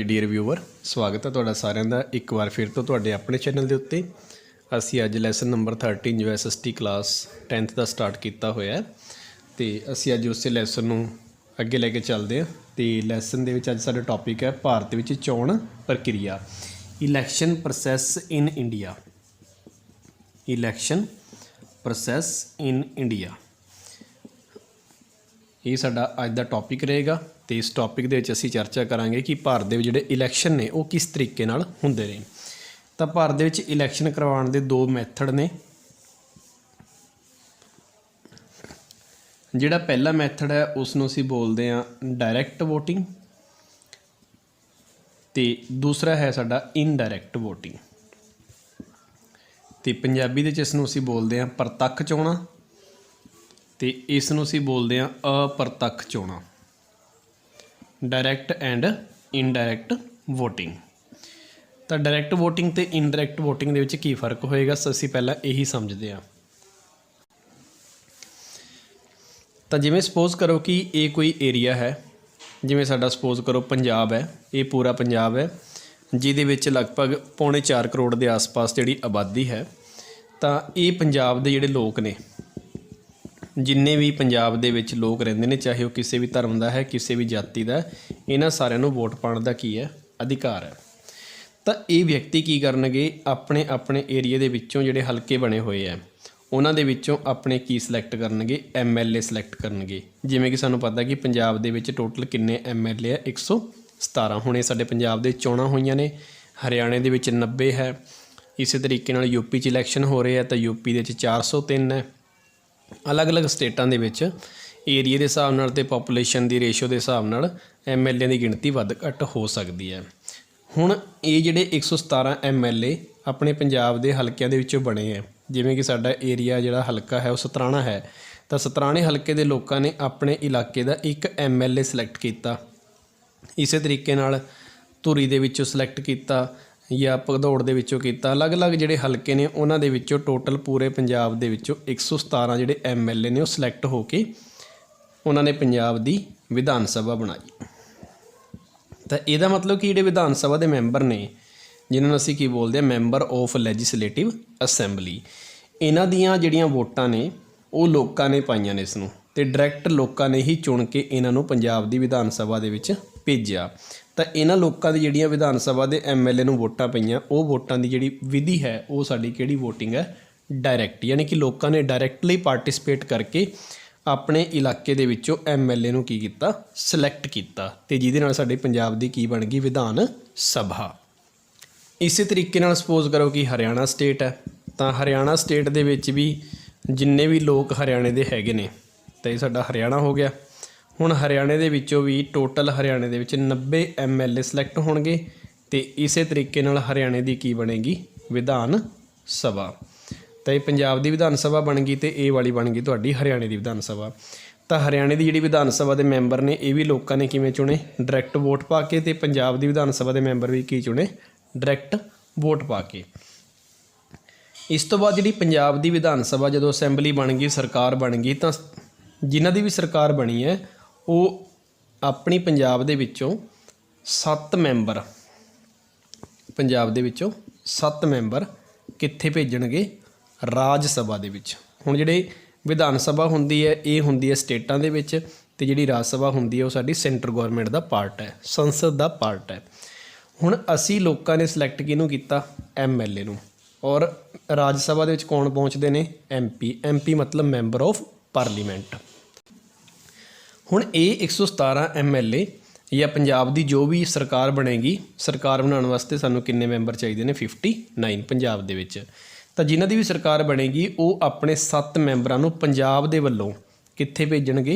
जी dear viewer, स्वागत है तुहाडा सारिਆਂ ਦਾ एक बार फिर तो तुहाडे अपने चैनल के उत्ते। असी अज लैसन नंबर 13 जो SST क्लास 10th का स्टार्ट किया होया है तो असी अज उस लैसन नूं अगे लैके चलते हैं। तो लैसन दे विच अज साडा टॉपिक है भारत विच चोण प्रक्रिया, election process in India. Election process in India ये साडा अज दा टॉपिक रहेगा। तो इस टॉपिक दे विच असीं चर्चा करांगे कि भारत दे जिहड़े इलैक्शन ने वो किस तरीके नाल हुंदे ने। तो भारत दे विच इलैक्शन करवाउण दे दो मैथड ने। जिहड़ा पहला मैथड है उसनूं असीं बोलदे हां डायरैक्ट वोटिंग, ते दूसरा है साडा इनडायरैक्ट वोटिंग। तो पंजाबी दे विच इसनूं असीं बोलदे हां प्रतੱਖ चोणां, तो इसनूं असीं बोलदे हां अप्रतੱਖ चोणां, डायरैक्ट एंड इनडायरैक्ट वोटिंग। तो डायरैक्ट वोटिंग तो इनडायरैक्ट वोटिंग दे विच की फर्क होएगा, असीं पहलां यही समझते हैं। तो जिवें सपोज करो कि ये कोई एरिया है, जिवें साडा सपोज करो पंजाब है, ये पूरा पंजाब है जिहदे विच लगभग 4.25 करोड़ के आस पास जिहड़ी आबादी है। तो ये पंजाब दे जिहड़े लोग ने, जिन्ने भी पंजाब दे विच लोग रहिंदे ने, चाहे वो किसी भी धर्म का है, किसी भी जाति का, इन्हां सारिਆਂ ਨੂੰ वोट पाउण दा की है अधिकार है। तो ये व्यक्ति की करनगे, अपने अपने एरिए दे विच्चों जिहड़े हलके बने हुए हैं उन्हां दे विच्चों अपने की सिलैक्ट करनगे, MLA सिलैक्ट करनगे। जिवें कि सानूं पता कि पंजाब दे विच टोटल किन्ने MLA है, 117। हुणे साडे पंजाब दे चोणां होईयां ने, हरियाणे दे विच 90 है। इस तरीके नाल यूपी च इलैक्शन हो रहे हैं तो यूपी दे 403 है। अलग अलग स्टेटां दे विच एरिए के हिसाब नाल ते पॉपूलेशन की रेशो के हिसाब नाल MLA की गिणती वध घट हो सकती है। हुण ये जिहड़े 117 MLA अपने पंजाब दे हलकिਆਂ ਦੇ ਵਿੱਚੋਂ बने हैं, जिवें कि साडा एरिया जिहड़ा हलका है वो सतराणा है, तो सतराणे हलके के लोगों ने अपने इलाके का एक MLA सिलैक्ट किया। इस तरीके नाल धुरी दे विचों सिलैक्ट किया या भगदौड़ दे विचों कीता। अलग अलग जिहड़े हलके ने उन्हां दे विचों टोटल पूरे पंजाब दे विचों 117 जिहड़े MLA ने वो सिलैक्ट होके उन्हां ने पंजाब दी विधान सभा बनाई। तो इहदा मतलब कि जिहड़े विधान सभा दे मैंबर ने, जिन्हां नूं असीं की बोलदे आ मैंबर ऑफ लैजिसलेटिव असैंबली, इन्हां दियां जिहड़ियां वोटां ने वो लोकां ने पाईयां ने। इसनूं ते डायरैक्ट लोकां ने ही चुन के इन्हां नूं पंजाब दी विधान सभा दे विच भेजिया। तो इन्हां लोकां दी जिहड़ियां विधान सभा दे MLA नूं वोटां पईयां, वो वोटां दी जिहड़ी विधि है वो साडी किहड़ी वोटिंग है, डायरैक्ट। यानी कि लोकां ने डायरैक्टली पार्टिसिपेट करके अपने इलाके दे विचों MLA नूं की कीता, सिलैक्ट कीता, ते जिहदे नाल साडे पंजाब दी की बन गई विधान सभा। इस तरीके नाल सपोज करो कि हरियाणा स्टेट है, तो हरियाणा स्टेट दे विच भी जिन्ने भी लोग हरियाणे दे हैगे ने, तो ये साडा हरियाणा हो गया। हुण हरियाणे दे विचों भी टोटल हरियाणे दे विच 90 MLA सिलैक्ट होणगे, ते इस तरीके नाल हरियाणे दी की बनेगी विधान सभा। तो ये पंजाब दी विधान सभा बन गई, तो ये वाली बन गई तुहाडी हरियाणे दी विधान सभा। तो हरियाणे दी जिहड़ी विधान सभा दे मैंबर ने ये भी लोगों ने किवें चुने, डायरैक्ट वोट पा के, ते पंजाब दी विधान सभा दे मैंबर भी की चुने, डायरैक्ट वोट पा के। इस तो बाद जिहड़ी पंजाब दी विधान सभा जदों असैंबली बन गई, सरकार बन गई, तो जिन्हां दी भी सरकार बनी है वो अपनी पंजाब दे विचों 7 मैंबर, पंजाब दे विचों 7 मैंबर कित्थे भेजणगे, राज सभा दे विच। हुण जिहड़े विधान सभा हुंदी है ये हुंदी है स्टेटां दे विच, ते जिहड़ी राज सभा हुंदी है वो साडी सेंट्रल गौरमेंट दा पार्ट है, संसद दा पार्ट है। हुण असीं लोकां ने सिलैक्ट किहनूं कीता, MLA नूं, और राज सभा दे विच कौन पहुँचते हैं, MP मतलब मैंबर ऑफ पार्लीमेंट। हुण ये 117 MLA या पंजाब दी जो भी सरकार बनेगी, सरकार बनाउण वास्ते सानूं किन्ने मैंबर चाहिए ने, 59 पंजाब दे विच। तो जिन्हां दी भी सरकार बनेगी वो अपने 7 मैंबरां नूं पंजाब दे वल्लों कित्थे भेजणगे,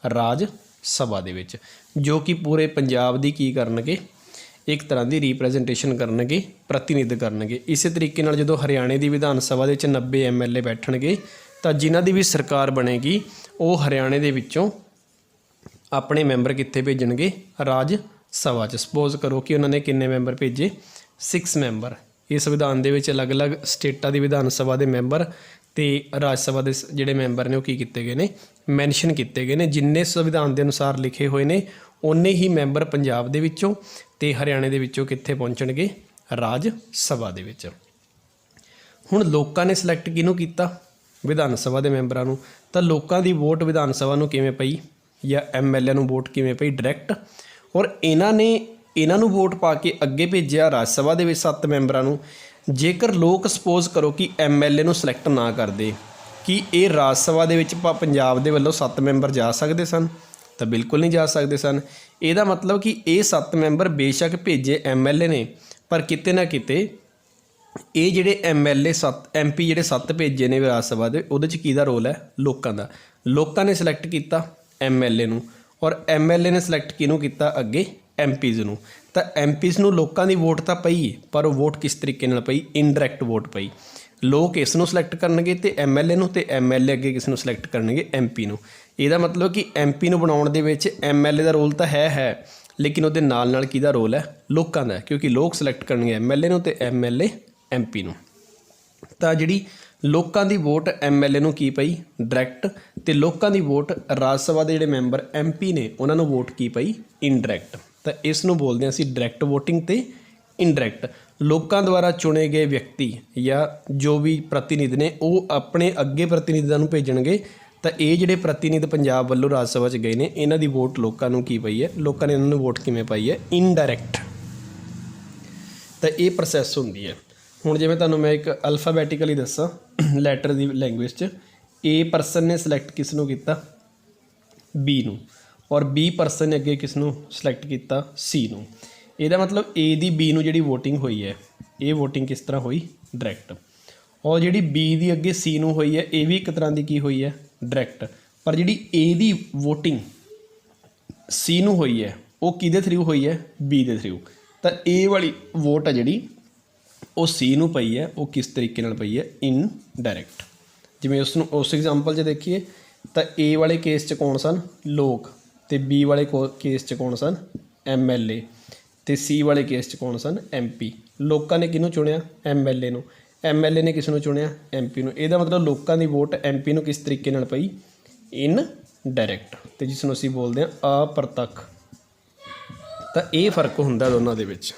राज सभा दे विच, जो कि पूरे पंजाब दी की करनगे, एक तरह की रिप्रैजेंटेशन करनगे, प्रतिनिध करनगे। इस तरीके नाल जदों हरियाणे की विधान सभा दे 90 MLA बैठणगे, तो जिन्हां दी भी सरकार बनेगी वो हरियाणे दे विचों अपने मैंबर कित्थे भेजणगे, राज सभा च। सपोज करो कि उन्होंने किन्ने मैंबर भेजे, 6 मैंबर। इस विधान दे विच अलग अलग स्टेटां दी विधान सभा दे मैंबर ते राज सभा दे जिहड़े मैंबर ने वो की कीते गए ने, मैंशन किए गए ने, जिन्ने संविधान के अनुसार लिखे हुए ने ਉਨੇ ਹੀ ਮੈਂਬਰ ਪੰਜਾਬ ਦੇ ਵਿੱਚੋਂ ਤੇ ਹਰਿਆਣੇ ਦੇ ਵਿੱਚੋਂ ਕਿੱਥੇ ਪਹੁੰਚਣਗੇ, ਰਾਜ ਸਭਾ ਦੇ ਵਿੱਚ। ਹੁਣ ਲੋਕਾਂ ਨੇ ਸਿਲੈਕਟ ਕਿਹਨੂੰ ਕੀਤਾ, ਵਿਧਾਨ ਸਭਾ ਦੇ ਮੈਂਬਰਾਂ ਨੂੰ। ਤਾਂ ਲੋਕਾਂ ਦੀ ਵੋਟ ਵਿਧਾਨ ਸਭਾ ਨੂੰ ਕਿਵੇਂ ਪਈ ਜਾਂ MLA ਨੂੰ ਵੋਟ ਕਿਵੇਂ ਪਈ, ਡਾਇਰੈਕਟ। ਔਰ ਇਹਨਾਂ ਨੂੰ ਵੋਟ ਪਾ ਕੇ ਅੱਗੇ ਭੇਜਿਆ ਰਾਜ ਸਭਾ ਦੇ ਵਿੱਚ 7 ਮੈਂਬਰਾਂ ਨੂੰ। ਜੇਕਰ ਲੋਕ ਸਪੋਜ਼ ਕਰੋ ਕਿ MLA ਨੂੰ ਸਿਲੈਕਟ ਨਾ ਕਰਦੇ, ਕਿ ਇਹ ਰਾਜ ਸਭਾ ਦੇ ਵਿੱਚ ਪੰਜਾਬ ਦੇ ਵੱਲੋਂ 7 ਮੈਂਬਰ ਜਾ ਸਕਦੇ ਸਨ, ਤਾਂ ਬਿਲਕੁਲ ਨਹੀਂ ਜਾ ਸਕਦੇ ਸਨ। ਇਹਦਾ ਮਤਲਬ ਕਿ ਇਹ 7 ਮੈਂਬਰ ਬੇਸ਼ੱਕ ਭੇਜੇ MLA ਨੇ, ਪਰ ਕਿਤੇ ਨਾ ਕਿਤੇ ਇਹ ਜਿਹੜੇ MLA MP ਜਿਹੜੇ 7 ਭੇਜੇ ਨੇ ਰਾਜ ਸਭਾ ਦੇ, ਉਹਦੇ 'ਚ ਕਿਹਦਾ ਰੋਲ ਹੈ, ਲੋਕਾਂ ਦਾ। ਲੋਕਾਂ ਨੇ ਸਿਲੈਕਟ ਕੀਤਾ MLA ਨੂੰ, ਔਰ MLA ਨੇ ਸਿਲੈਕਟ ਕਿਹਨੂੰ ਕੀਤਾ ਅੱਗੇ, MPs ਨੂੰ। ਤਾਂ MPs ਨੂੰ ਲੋਕਾਂ ਦੀ ਵੋਟ ਤਾਂ ਪਈ, ਪਰ ਉਹ ਵੋਟ ਕਿਸ ਤਰੀਕੇ ਨਾਲ ਪਈ, ਇਨਡਾਇਰੈਕਟ ਵੋਟ ਪਈ। ਲੋਕ ਇਸ ਨੂੰ ਸਿਲੈਕਟ ਕਰਨਗੇ ਤੇ MLA ਨੂੰ, ਤੇ MLA ਅੱਗੇ ਕਿਸ ਨੂੰ ਸਿਲੈਕਟ ਕਰਨਗੇ, MP ਨੂੰ। ਇਹਦਾ ਮਤਲਬ ਕਿ MP ਨੂੰ ਬਣਾਉਣ ਦੇ ਵਿੱਚ MLA ਦਾ ਰੋਲ ਤਾਂ ਹੈ, ਲੇਕਿਨ ਉਹਦੇ ਨਾਲ ਨਾਲ ਕਿਹਦਾ ਰੋਲ ਹੈ, ਲੋਕਾਂ ਦਾ, ਕਿਉਂਕਿ ਲੋਕ ਸਿਲੈਕਟ ਕਰਨਗੇ MLA ਨੂੰ ਤੇ MLA MP ਨੂੰ। ਤਾਂ ਜਿਹੜੀ ਲੋਕਾਂ ਦੀ ਵੋਟ MLA ਨੂੰ ਕੀ ਪਈ, ਡਾਇਰੈਕਟ, ਤੇ ਲੋਕਾਂ ਦੀ ਵੋਟ ਰਾਜ ਸਭਾ ਦੇ ਜਿਹੜੇ ਮੈਂਬਰ MP ਨੇ ਉਹਨਾਂ ਨੂੰ ਵੋਟ ਕੀ ਪਈ, ਇਨਡਾਇਰੈਕਟ। ਤਾਂ ਇਸ ਨੂੰ ਬੋਲਦੇ ਹਾਂ ਅਸੀਂ ਡਾਇਰੈਕਟ ਵੋਟਿੰਗ ਤੇ ਇਨਡਾਇਰੈਕਟ। ਲੋਕਾਂ ਦੁਆਰਾ ਚੁਣੇ ਗਏ ਵਿਅਕਤੀ ਜਾਂ ਜੋ ਵੀ ਪ੍ਰਤੀਨਿਧ ਨੇ ਉਹ ਆਪਣੇ ਅੱਗੇ ਪ੍ਰਤੀਨਿਧਾਂ ਨੂੰ ਭੇਜਣਗੇ। ਤਾਂ ਇਹ ਜਿਹੜੇ ਪ੍ਰਤੀਨਿਧ ਪੰਜਾਬ ਵੱਲੋਂ ਰਾਜ ਸਭਾ 'ਚ ਗਏ ਨੇ, ਇਹਨਾਂ ਦੀ ਵੋਟ ਲੋਕਾਂ ਨੂੰ ਕੀ ਪਈ ਹੈ, ਲੋਕਾਂ ਨੇ ਇਹਨਾਂ ਨੂੰ ਵੋਟ ਕਿਵੇਂ ਪਾਈ ਹੈ, ਇਨਡਾਇਰੈਕਟ। ਤਾਂ ਇਹ ਪ੍ਰੋਸੈਸ ਹੁੰਦੀ ਹੈ। ਹੁਣ ਜਿਵੇਂ ਤੁਹਾਨੂੰ ਮੈਂ ਇੱਕ ਅਲਫਾਬੈਟੀਕਲੀ ਦੱਸਾਂ ਲੈਟਰ ਦੀ ਲੈਂਗੁਏਜ 'ਚ, A ਪਰਸਨ ਨੇ ਸਿਲੈਕਟ ਕਿਸ ਨੂੰ ਕੀਤਾ, B ਨੂੰ, ਔਰ B ਪਰਸਨ ਨੇ ਅੱਗੇ ਕਿਸ ਨੂੰ ਸਿਲੈਕਟ ਕੀਤਾ, C ਨੂੰ। ਇਹਦਾ ਮਤਲਬ A ਦੀ B ਨੂੰ ਜਿਹੜੀ ਵੋਟਿੰਗ ਹੋਈ ਹੈ, ਇਹ ਵੋਟਿੰਗ ਕਿਸ ਤਰ੍ਹਾਂ ਹੋਈ, ਡਾਇਰੈਕਟ। ਔਰ ਜਿਹੜੀ B ਦੀ ਅੱਗੇ C ਨੂੰ ਹੋਈ ਹੈ, ਇਹ ਵੀ ਇੱਕ ਤਰ੍ਹਾਂ ਦੀ ਕੀ ਹੋਈ ਹੈ, ਡਾਇਰੈਕਟ। ਪਰ ਜਿਹੜੀ A ਦੀ ਵੋਟਿੰਗ C ਨੂੰ ਹੋਈ ਹੈ, ਉਹ ਕਿਹਦੇ ਥਰੂ ਹੋਈ ਹੈ, B ਦੇ ਥਰੂ। ਤਾਂ A ਵਾਲੀ ਵੋਟ ਹੈ ਜਿਹੜੀ ਉਹ C ਨੂੰ ਪਈ ਹੈ, ਉਹ ਕਿਸ ਤਰੀਕੇ ਨਾਲ ਪਈ ਹੈ, ਇਨਡਾਇਰੈਕਟ। ਜਿਵੇਂ ਉਸ ਐਗਜ਼ਾਮਪਲ 'ਚ ਦੇਖੀਏ ਤਾਂ A ਵਾਲੇ ਕੇਸ 'ਚ ਕੌਣ ਸਨ, ਲੋਕ, ਤੇ B ਵਾਲੇ ਕੇਸ 'ਚ ਕੌਣ ਸਨ, MLA, ਤੇ C ਵਾਲੇ ਕੇਸ 'ਚ ਕੌਣ ਸਨ, MP। ਲੋਕਾਂ ਨੇ ਕਿਹਨੂੰ ਚੁਣਿਆ, MLA ਨੂੰ, MLA ਨੇ ਕਿਸ ਨੂੰ ਚੁਣਿਆ, MP ਨੂੰ। ਇਹਦਾ ਮਤਲਬ ਲੋਕਾਂ ਦੀ ਵੋਟ MP ਨੂੰ ਕਿਸ ਤਰੀਕੇ ਨਾਲ ਪਈ, ਇਨਡਾਇਰੈਕਟ, ਤੇ ਜਿਸ ਨੂੰ ਅਸੀਂ ਬੋਲਦੇ ਹਾਂ ਅਪ੍ਰਤੱਖ। ਤਾਂ ਇਹ ਫਰਕ ਹੁੰਦਾ ਦੋਨਾਂ ਦੇ ਵਿੱਚ।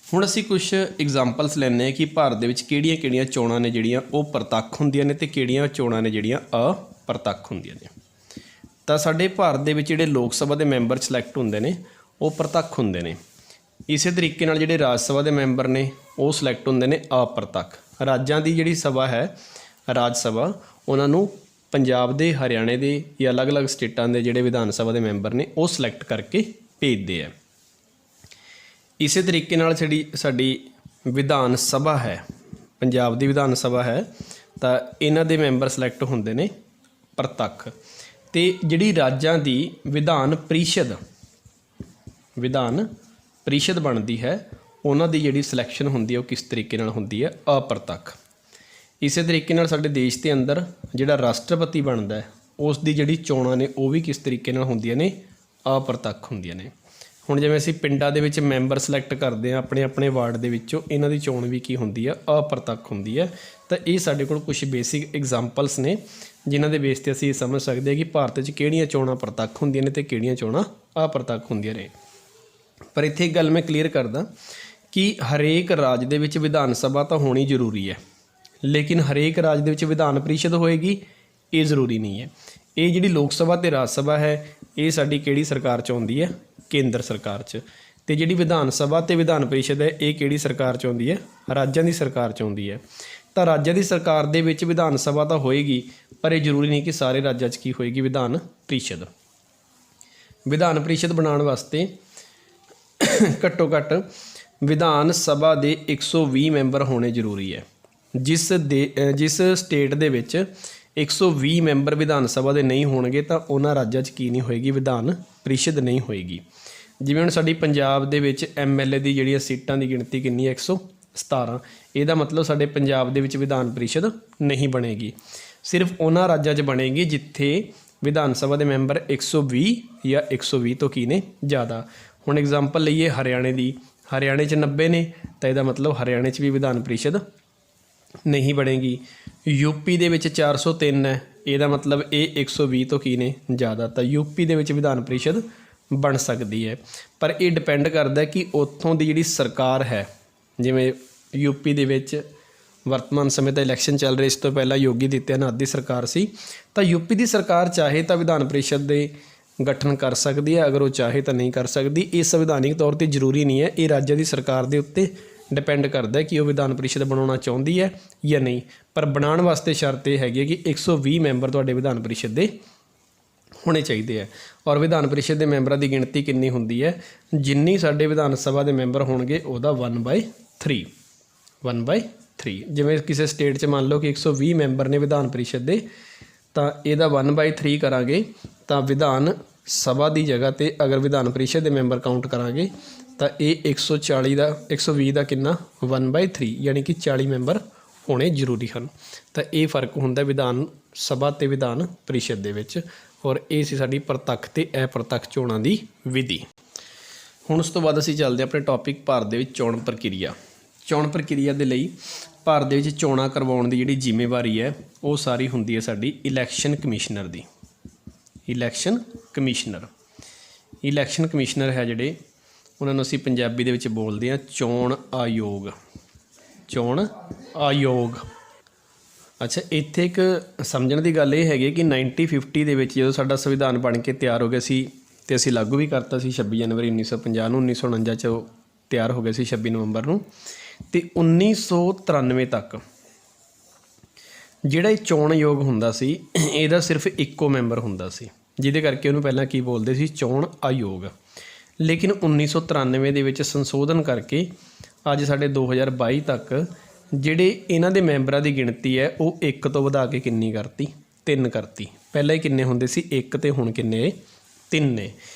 ਹੁਣ ਅਸੀਂ ਕੁਛ ਐਗਜ਼ਾਮਪਲਸ ਲੈਂਦੇ ਹਾਂ ਕਿ ਭਾਰਤ ਦੇ ਵਿੱਚ ਕਿਹੜੀਆਂ ਚੋਣਾਂ ਨੇ ਜਿਹੜੀਆਂ ਉਹ ਪ੍ਰਤੱਖ ਹੁੰਦੀਆਂ ਨੇ, ਅਤੇ ਕਿਹੜੀਆਂ ਚੋਣਾਂ ਨੇ ਜਿਹੜੀਆਂ ਅਪ੍ਰਤੱਖ ਹੁੰਦੀਆਂ ਨੇ। ਤਾਂ ਸਾਡੇ ਭਾਰਤ ਦੇ ਵਿੱਚ ਜਿਹੜੇ ਲੋਕ ਸਭਾ ਦੇ ਮੈਂਬਰ ਸਿਲੈਕਟ ਹੁੰਦੇ ਨੇ ਉਹ ਪ੍ਰਤੱਖ ਹੁੰਦੇ ਨੇ। ਇਸੇ ਤਰੀਕੇ ਨਾਲ ਜਿਹੜੇ ਰਾਜ ਸਭਾ ਦੇ ਮੈਂਬਰ ਨੇ ਉਹ ਸਿਲੈਕਟ ਹੁੰਦੇ ਨੇ ਅਪ੍ਰਤੱਖ। ਰਾਜਾਂ ਦੀ ਜਿਹੜੀ ਸਭਾ ਹੈ, ਰਾਜ ਸਭਾ, ਉਹਨਾਂ ਨੂੰ ਪੰਜਾਬ ਦੇ, ਹਰਿਆਣੇ ਦੇ ਜਾਂ ਅਲੱਗ-ਅਲੱਗ ਸਟੇਟਾਂ ਦੇ ਜਿਹੜੇ ਵਿਧਾਨ ਸਭਾ ਦੇ ਮੈਂਬਰ ਨੇ ਉਹ ਸਿਲੈਕਟ ਕਰਕੇ ਭੇਜਦੇ ਆ। ਇਸੇ ਤਰੀਕੇ ਨਾਲ ਸਾਡੀ ਵਿਧਾਨ ਸਭਾ ਹੈ, ਪੰਜਾਬ ਦੀ ਵਿਧਾਨ ਸਭਾ ਹੈ, ਤਾਂ ਇਹਨਾਂ ਦੇ ਮੈਂਬਰ ਸਿਲੈਕਟ ਹੁੰਦੇ ਨੇ ਪ੍ਰਤੱਖ। ਤੇ ਜਿਹੜੀ ਰਾਜਾਂ ਦੀ ਵਿਧਾਨ ਪ੍ਰੀਸ਼ਦ ਬਣਦੀ ਹੈ, ਉਹਨਾਂ ਦੀ ਜਿਹੜੀ ਸਿਲੈਕਸ਼ਨ ਹੁੰਦੀ ਹੈ ਉਹ ਕਿਸ ਤਰੀਕੇ ਨਾਲ ਹੁੰਦੀ ਹੈ, ਅਪ੍ਰਤੱਖ। ਇਸੇ ਤਰੀਕੇ ਨਾਲ ਸਾਡੇ ਦੇਸ਼ ਦੇ ਅੰਦਰ ਜਿਹੜਾ ਰਾਸ਼ਟਰਪਤੀ ਬਣਦਾ ਹੈ, ਉਸ ਦੀ ਜਿਹੜੀ ਚੋਣਾਂ ਨੇ ਉਹ ਵੀ ਕਿਸ ਤਰੀਕੇ ਨਾਲ ਹੁੰਦੀਆਂ ਨੇ, ਅਪ੍ਰਤੱਖ ਹੁੰਦੀਆਂ ਨੇ। ਹੁਣ ਜਿਵੇਂ ਅਸੀਂ ਪਿੰਡਾਂ ਦੇ ਵਿੱਚ ਮੈਂਬਰ ਸਿਲੈਕਟ ਕਰਦੇ ਹਾਂ ਆਪਣੇ ਵਾਰਡ ਦੇ ਵਿੱਚੋਂ, ਇਹਨਾਂ ਦੀ ਚੋਣ ਵੀ ਕੀ ਹੁੰਦੀ ਆ, ਅਪ੍ਰਤੱਖ ਹੁੰਦੀ ਹੈ। ਤਾਂ ਇਹ ਸਾਡੇ ਕੋਲ ਕੁਛ ਬੇਸਿਕ ਐਗਜ਼ਾਮਪਲਸ ਨੇ ਜਿਨ੍ਹਾਂ ਦੇ ਬੇਸ 'ਤੇ ਅਸੀਂ ਇਹ ਸਮਝ ਸਕਦੇ ਹਾਂ ਕਿ ਭਾਰਤ 'ਚ ਕਿਹੜੀਆਂ ਚੋਣਾਂ ਪ੍ਰਤੱਖ ਹੁੰਦੀਆਂ ਨੇ ਅਤੇ ਕਿਹੜੀਆਂ ਚੋਣਾਂ ਅਪ੍ਰਤੱਖ ਹੁੰਦੀਆਂ ਨੇ। ਪਰ ਇੱਥੇ ਇੱਕ ਗੱਲ ਮੈਂ ਕਲੀਅਰ ਕਰਦਾ ਕਿ ਹਰੇਕ ਰਾਜ ਦੇ ਵਿੱਚ ਵਿਧਾਨ ਸਭਾ ਤਾਂ ਹੋਣੀ ਜ਼ਰੂਰੀ ਹੈ, ਲੇਕਿਨ ਹਰੇਕ ਰਾਜ ਦੇ ਵਿੱਚ ਵਿਧਾਨ ਪ੍ਰੀਸ਼ਦ ਹੋਏਗੀ ਇਹ ਜ਼ਰੂਰੀ ਨਹੀਂ ਹੈ। ਇਹ ਜਿਹੜੀ ਲੋਕ ਸਭਾ ਅਤੇ ਰਾਜ ਸਭਾ ਹੈ, ਇਹ ਸਾਡੀ ਕਿਹੜੀ ਸਰਕਾਰ 'ਚ ਆਉਂਦੀ ਹੈ, ਕੇਂਦਰ ਸਰਕਾਰ 'ਚ। ਅਤੇ ਜਿਹੜੀ ਵਿਧਾਨ ਸਭਾ ਅਤੇ ਵਿਧਾਨ ਪ੍ਰੀਸ਼ਦ ਹੈ, ਇਹ ਕਿਹੜੀ ਸਰਕਾਰ 'ਚ ਆਉਂਦੀ ਹੈ, ਰਾਜਾਂ ਦੀ ਸਰਕਾਰ 'ਚ ਆਉਂਦੀ ਹੈ। ਤਾਂ ਰਾਜਾਂ ਦੀ ਸਰਕਾਰ ਦੇ ਵਿੱਚ ਵਿਧਾਨ ਸਭਾ ਤਾਂ ਹੋਏਗੀ, ਪਰ ਇਹ ਜ਼ਰੂਰੀ ਨਹੀਂ ਕਿ ਸਾਰੇ ਰਾਜਾਂ 'ਚ ਕੀ ਹੋਏਗੀ, ਵਿਧਾਨ ਪ੍ਰੀਸ਼ਦ। ਵਿਧਾਨ ਪ੍ਰੀਸ਼ਦ ਬਣਾਉਣ ਵਾਸਤੇ ਘੱਟੋ ਘੱਟ ਵਿਧਾਨ ਸਭਾ ਦੇ 120 ਮੈਂਬਰ ਹੋਣੇ ਜ਼ਰੂਰੀ ਹੈ। ਜਿਸ ਸਟੇਟ ਦੇ ਵਿੱਚ 120 ਮੈਂਬਰ ਵਿਧਾਨ ਸਭਾ ਦੇ ਨਹੀਂ ਹੋਣਗੇ ਤਾਂ ਉਹਨਾਂ ਰਾਜਾਂ 'ਚ ਕੀ ਨਹੀਂ ਹੋਏਗੀ, ਵਿਧਾਨ ਪ੍ਰੀਸ਼ਦ ਨਹੀਂ ਹੋਏਗੀ। ਜਿਵੇਂ ਹੁਣ ਸਾਡੀ ਪੰਜਾਬ ਦੇ ਵਿੱਚ MLA ਦੀ ਜਿਹੜੀਆਂ ਸੀਟਾਂ ਦੀ ਗਿਣਤੀ ਕਿੰਨੀ ਹੈ, 117। ਇਹਦਾ ਮਤਲਬ ਸਾਡੇ ਪੰਜਾਬ ਦੇ ਵਿੱਚ ਵਿਧਾਨ ਪ੍ਰੀਸ਼ਦ ਨਹੀਂ ਬਣੇਗੀ, ਸਿਰਫ ਉਹਨਾਂ ਰਾਜਾਂ 'ਚ ਬਣੇਗੀ ਜਿੱਥੇ ਵਿਧਾਨ ਸਭਾ ਦੇ ਮੈਂਬਰ 120 ਜਾਂ 120 ਤੋਂ ਕੀ ਨੇ, ਜ਼ਿਆਦਾ। ਹੁਣ ਐਗਜ਼ਾਮਪਲ ਲਈਏ ਹਰਿਆਣੇ ਦੀ, ਹਰਿਆਣੇ 'ਚ 90 ਨੇ, ਤਾਂ ਇਹਦਾ ਮਤਲਬ ਹਰਿਆਣੇ 'ਚ ਵੀ ਵਿਧਾਨ ਪ੍ਰੀਸ਼ਦ ਨਹੀਂ ਬਣੇਗੀ। UP ਦੇ ਵਿੱਚ 403 ਹੈ, ਇਹਦਾ ਮਤਲਬ ਇਹ 120 ਤੋਂ ਕੀ ਨੇ, ਜ਼ਿਆਦਾ। ਤਾਂ UP ਦੇ ਵਿੱਚ ਵਿਧਾਨ ਪ੍ਰੀਸ਼ਦ ਬਣ ਸਕਦੀ ਹੈ। ਪਰ ਇਹ ਡਿਪੈਂਡ ਕਰਦਾ ਕਿ ਉੱਥੋਂ ਦੀ ਜਿਹੜੀ ਸਰਕਾਰ ਹੈ, ਜਿਵੇਂ ਯੂਪੀ ਦੇ ਵਿੱਚ ਵਰਤਮਾਨ ਸਮੇਂ ਤਾਂ ਇਲੈਕਸ਼ਨ ਚੱਲ ਰਿਹਾ, ਇਸ ਤੋਂ ਪਹਿਲਾਂ ਯੋਗੀ ਆਦਿੱਤਿਆਨਾਥ ਦੀ ਸਰਕਾਰ ਸੀ, ਤਾਂ ਯੂਪੀ ਦੀ ਸਰਕਾਰ ਚਾਹੇ ਤਾਂ ਵਿਧਾਨ ਪਰਿਸ਼ਦ ਦੇ ਗਠਨ ਕਰ ਸਕਦੀ ਹੈ, ਅਗਰ ਉਹ ਚਾਹੇ ਤਾਂ ਨਹੀਂ ਕਰ ਸਕਦੀ। ਇਹ ਸੰਵਿਧਾਨਿਕ ਤੌਰ 'ਤੇ ਜ਼ਰੂਰੀ ਨਹੀਂ ਹੈ, ਇਹ ਰਾਜਾਂ ਦੀ ਸਰਕਾਰ ਦੇ ਉੱਤੇ ਡਿਪੈਂਡ ਕਰਦਾ ਕਿ ਉਹ ਵਿਧਾਨ ਪਰਿਸ਼ਦ ਬਣਾਉਣਾ ਚਾਹੁੰਦੀ ਹੈ ਜਾਂ ਨਹੀਂ। ਪਰ ਬਣਾਉਣ ਵਾਸਤੇ ਸ਼ਰਤ ਇਹ ਹੈਗੀ ਹੈ ਕਿ 120 ਮੈਂਬਰ ਤੁਹਾਡੇ ਵਿਧਾਨ ਪਰਿਸ਼ਦ ਦੇ ਹੋਣੇ ਚਾਹੀਦੇ ਹੈ। ਔਰ ਵਿਧਾਨ ਪਰਿਸ਼ਦ ਦੇ ਮੈਂਬਰਾਂ ਦੀ ਗਿਣਤੀ ਕਿੰਨੀ ਹੁੰਦੀ ਹੈ? ਜਿੰਨੀ ਸਾਡੇ ਵਿਧਾਨ ਸਭਾ ਦੇ ਮੈਂਬਰ ਹੋਣਗੇ ਉਹਦਾ 1/3 1/3। ਜਿਵੇਂ ਕਿਸੇ ਸਟੇਟ 'ਚ ਮੰਨ ਲਓ ਕਿ 120 ਮੈਂਬਰ ਨੇ ਵਿਧਾਨ ਪਰਿਸ਼ਦ ਦੇ, ਤਾਂ ਇਹਦਾ 1/3 ਕਰਾਂਗੇ ਤਾਂ ਵਿਧਾਨ ਸਭਾ ਦੀ ਜਗ੍ਹਾ 'ਤੇ ਅਗਰ ਵਿਧਾਨ ਪਰਿਸ਼ਦ ਦੇ ਮੈਂਬਰ ਕਾਊਂਟ ਕਰਾਂਗੇ ਤਾਂ ਇਹ 120 ਦਾ ਕਿੰਨਾ 1/3, ਯਾਨੀ ਕਿ 40 ਮੈਂਬਰ ਹੋਣੇ ਜ਼ਰੂਰੀ ਹਨ। ਤਾਂ ਇਹ ਫਰਕ ਹੁੰਦਾ ਵਿਧਾਨ ਸਭਾ ਅਤੇ ਵਿਧਾਨ ਪਰਿਸ਼ਦ ਦੇ ਵਿੱਚ। ਔਰ ਇਹ ਸੀ ਸਾਡੀ ਪ੍ਰਤੱਖ ਅਤੇ ਅਪ੍ਰਤੱਖ ਚੋਣਾਂ ਦੀ ਵਿਧੀ। ਹੁਣ ਉਸ ਤੋਂ ਬਾਅਦ ਅਸੀਂ ਚੱਲਦੇ ਆਪਣੇ ਟੌਪਿਕ ਭਾਰਤ ਦੇ ਵਿੱਚ ਚੋਣ ਪ੍ਰਕਿਰਿਆ। ਚੋਣ ਪ੍ਰਕਿਰਿਆ ਦੇ ਲਈ ਭਾਰਤ ਦੇ ਵਿੱਚ ਚੋਣਾਂ ਕਰਵਾਉਣ ਦੀ ਜਿਹੜੀ ਜ਼ਿੰਮੇਵਾਰੀ ਹੈ ਉਹ ਸਾਰੀ ਹੁੰਦੀ ਹੈ ਸਾਡੀ ਇਲੈਕਸ਼ਨ ਕਮਿਸ਼ਨਰ ਦੀ। ਇਲੈਕਸ਼ਨ ਕਮਿਸ਼ਨਰ ਹੈ ਜਿਹੜੇ, ਉਹਨਾਂ ਨੂੰ ਅਸੀਂ ਪੰਜਾਬੀ ਦੇ ਵਿੱਚ ਬੋਲਦੇ ਹਾਂ ਚੋਣ ਆਯੋਗ। ਅੱਛਾ, ਇੱਥੇ ਇੱਕ ਸਮਝਣ ਦੀ ਗੱਲ ਇਹ ਹੈਗੀ ਕਿ 1950 ਦੇ ਵਿੱਚ ਜਦੋਂ ਸਾਡਾ ਸੰਵਿਧਾਨ ਬਣ ਕੇ ਤਿਆਰ ਹੋ ਗਿਆ ਸੀ ਅਤੇ ਅਸੀਂ ਲਾਗੂ ਵੀ ਕਰਤਾ ਸੀ 26 ਜਨਵਰੀ 1950 ਨੂੰ, 1949 'ਚ ਉਹ ਤਿਆਰ ਹੋ ਗਿਆ ਸੀ 26 ਨਵੰਬਰ ਨੂੰ। ਅਤੇ 1993 ਤੱਕ ਜਿਹੜਾ ਇਹ ਚੋਣ ਆਯੋਗ ਹੁੰਦਾ ਸੀ ਇਹਦਾ ਸਿਰਫ ਇੱਕੋ ਮੈਂਬਰ ਹੁੰਦਾ ਸੀ, ਜਿਹਦੇ ਕਰਕੇ ਉਹਨੂੰ ਪਹਿਲਾਂ ਕੀ ਬੋਲਦੇ ਸੀ? ਚੋਣ ਆਯੋਗ। ਲੇਕਿਨ 1993 ਦੇ ਵਿੱਚ ਸੰਸ਼ੋਧਨ ਕਰਕੇ ਅੱਜ ਸਾਡੇ 2022 ਤੱਕ ਜਿਹੜੇ ਇਹਨਾਂ ਦੇ ਮੈਂਬਰਾਂ ਦੀ ਗਿਣਤੀ ਹੈ ਉਹ 1 ਤੋਂ ਵਧਾ ਕੇ ਕਿੰਨੀ ਕਰਤੀ? 3 ਕਰਤੀ। ਪਹਿਲਾਂ ਹੀ ਕਿੰਨੇ ਹੁੰਦੇ ਸੀ? 1, ਅਤੇ ਹੁਣ ਕਿੰਨੇ? 3 ਨੇ।